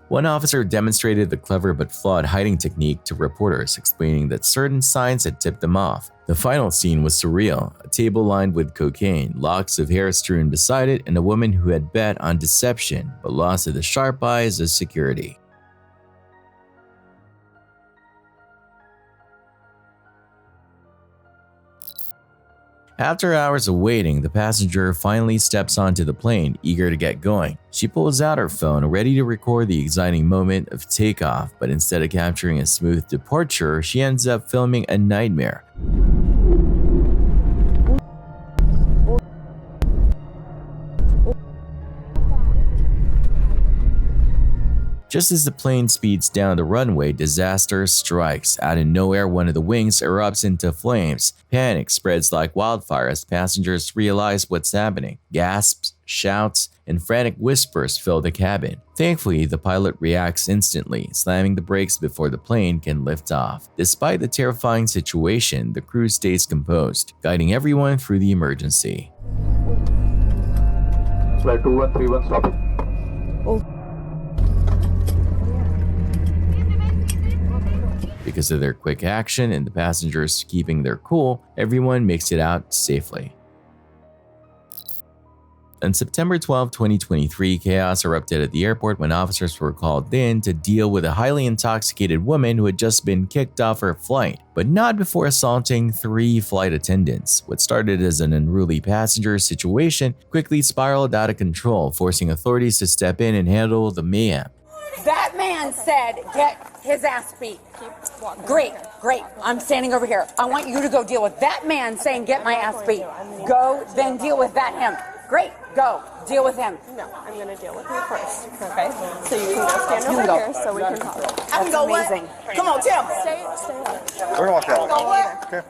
One officer demonstrated the clever but flawed hiding technique to reporters, explaining that certain signs had tipped them off. The final scene was surreal: a table lined with cocaine, locks of hair strewn beside it, and a woman who had bet on deception but lost to the sharp eyes of security. After hours of waiting, the passenger finally steps onto the plane, eager to get going. She pulls out her phone, ready to record the exciting moment of takeoff, but instead of capturing a smooth departure, she ends up filming a nightmare. Just as the plane speeds down the runway, disaster strikes. Out of nowhere, one of the wings erupts into flames. Panic spreads like wildfire as passengers realize what's happening. Gasps, shouts, and frantic whispers fill the cabin. Thankfully, the pilot reacts instantly, slamming the brakes before the plane can lift off. Despite the terrifying situation, the crew stays composed, guiding everyone through the emergency. Flight 2131, stop it. Because of their quick action and the passengers keeping their cool, everyone makes it out safely. On September 12, 2023, chaos erupted at the airport when officers were called in to deal with a highly intoxicated woman who had just been kicked off her flight, but not before assaulting 3 flight attendants. What started as an unruly passenger situation quickly spiraled out of control, forcing authorities to step in and handle the mayhem. That man said, get his ass beat. Great. I'm standing over here. I want you to go deal with that man saying, get my ass beat. Go, then deal with that him. Great, go. Deal with him. No, I'm going to deal with you first, okay? So you can go stand over here so we can talk. That's amazing. Come on, Tim. Stay. We're going to walk out. Go where? Okay.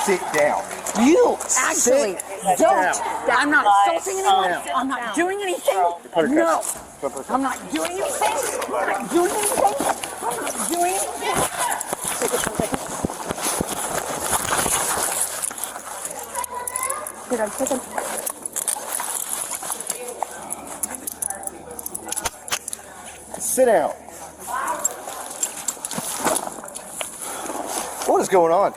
Sit down. You actually don't. I'm not assaulting anyone. I'm not doing anything. No. I'm not doing anything. I'm not doing anything. I'm not doing anything. You're done. Take him. Sit down. What is going on?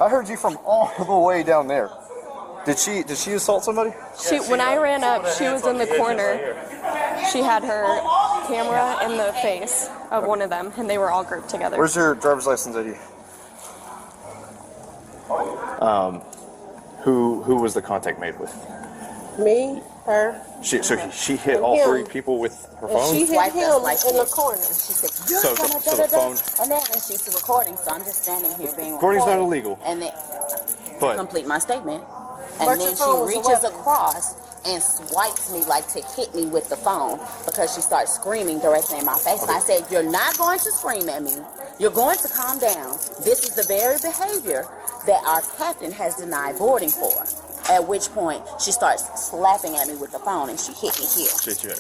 I heard you from all the way down there. Did she assault somebody? When I ran up, she was in the corner. She had her camera in the face of one of them, and they were all grouped together. Where's your driver's license ID? Who was the contact made with? Me, her. So she hit all 3 people with her phone? She hit him in the corner. So the phone. And then she's recording, so I'm just standing here being Recording's not illegal. And then But complete my statement. But And then your phone was she a reaches weapon. across and swipes me like to hit me with the phone because she starts screaming directly in my face. And I said, you're not going to scream at me. You're going to calm down. This is the very behavior that our captain has denied boarding for. At which point she starts slapping at me with the phone and she hit me here.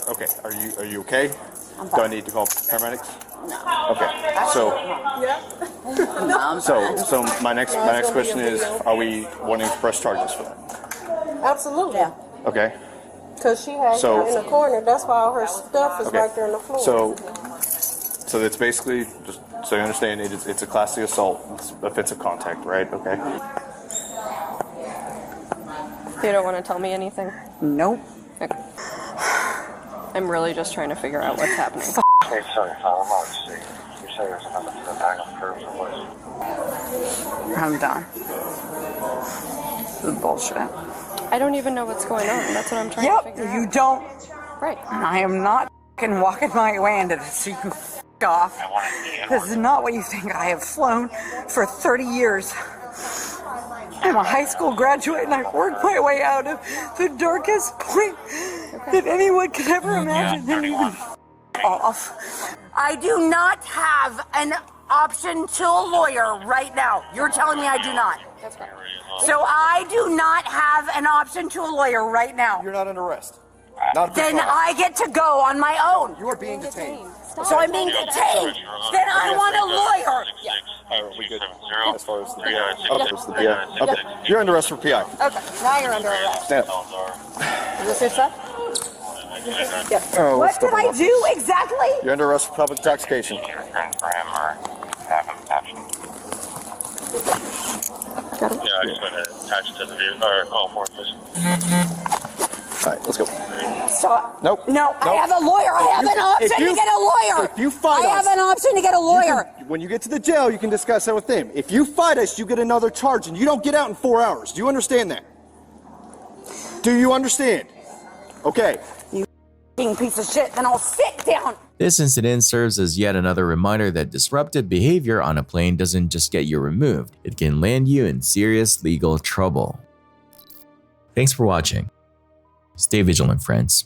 Okay, are you okay? I'm fine. Do I need to call paramedics? No. Okay. So my next question is, are we wanting to press charges for that? Absolutely. Yeah. Okay. Because she had her in the corner. That's why all her stuff is right there on the floor. So it's basically, just so you understand, it's a Class C assault. It's offensive contact, right? Okay. You don't want to tell me anything? Nope. Okay. I'm really just trying to figure out what's happening. I'm done. This is bullshit. I don't even know what's going on. That's what I'm trying to figure out. You don't. Right. And I am not fucking walking my way into this, so you can f*** off. This is not what you think. I have flown for 30 years. I'm a high school graduate and I worked my way out of the darkest point that anyone could ever imagine. off. I do not have an option to a lawyer right now. You're telling me I do not. That's correct. So I do not have an option to a lawyer right now. You're not under arrest. Then I get to go on my own. You are being detained. So I'm being detained. Then I want a lawyer. Are we good? As far as the PI? Okay. Okay. You're under arrest for PI. Okay. Now you're under arrest. Stand up. Is this your stuff? Yes. Oh, What did I do exactly? You're under arrest for public intoxication. Yeah, I just went to attach it to the vehicle or call for it. All right, let's go. Stop. Nope. No, I have a lawyer. I have an option to get a lawyer. If you fight I have an option to get a lawyer. When you get to the jail, you can discuss that with them. If you fight us, you get another charge, and you don't get out in 4 hours. Do you understand that? Do you understand? Okay. You piece of shit, then I'll sit down. This incident serves as yet another reminder that disruptive behavior on a plane doesn't just get you removed, it can land you in serious legal trouble. Thanks for watching. Stay vigilant, friends.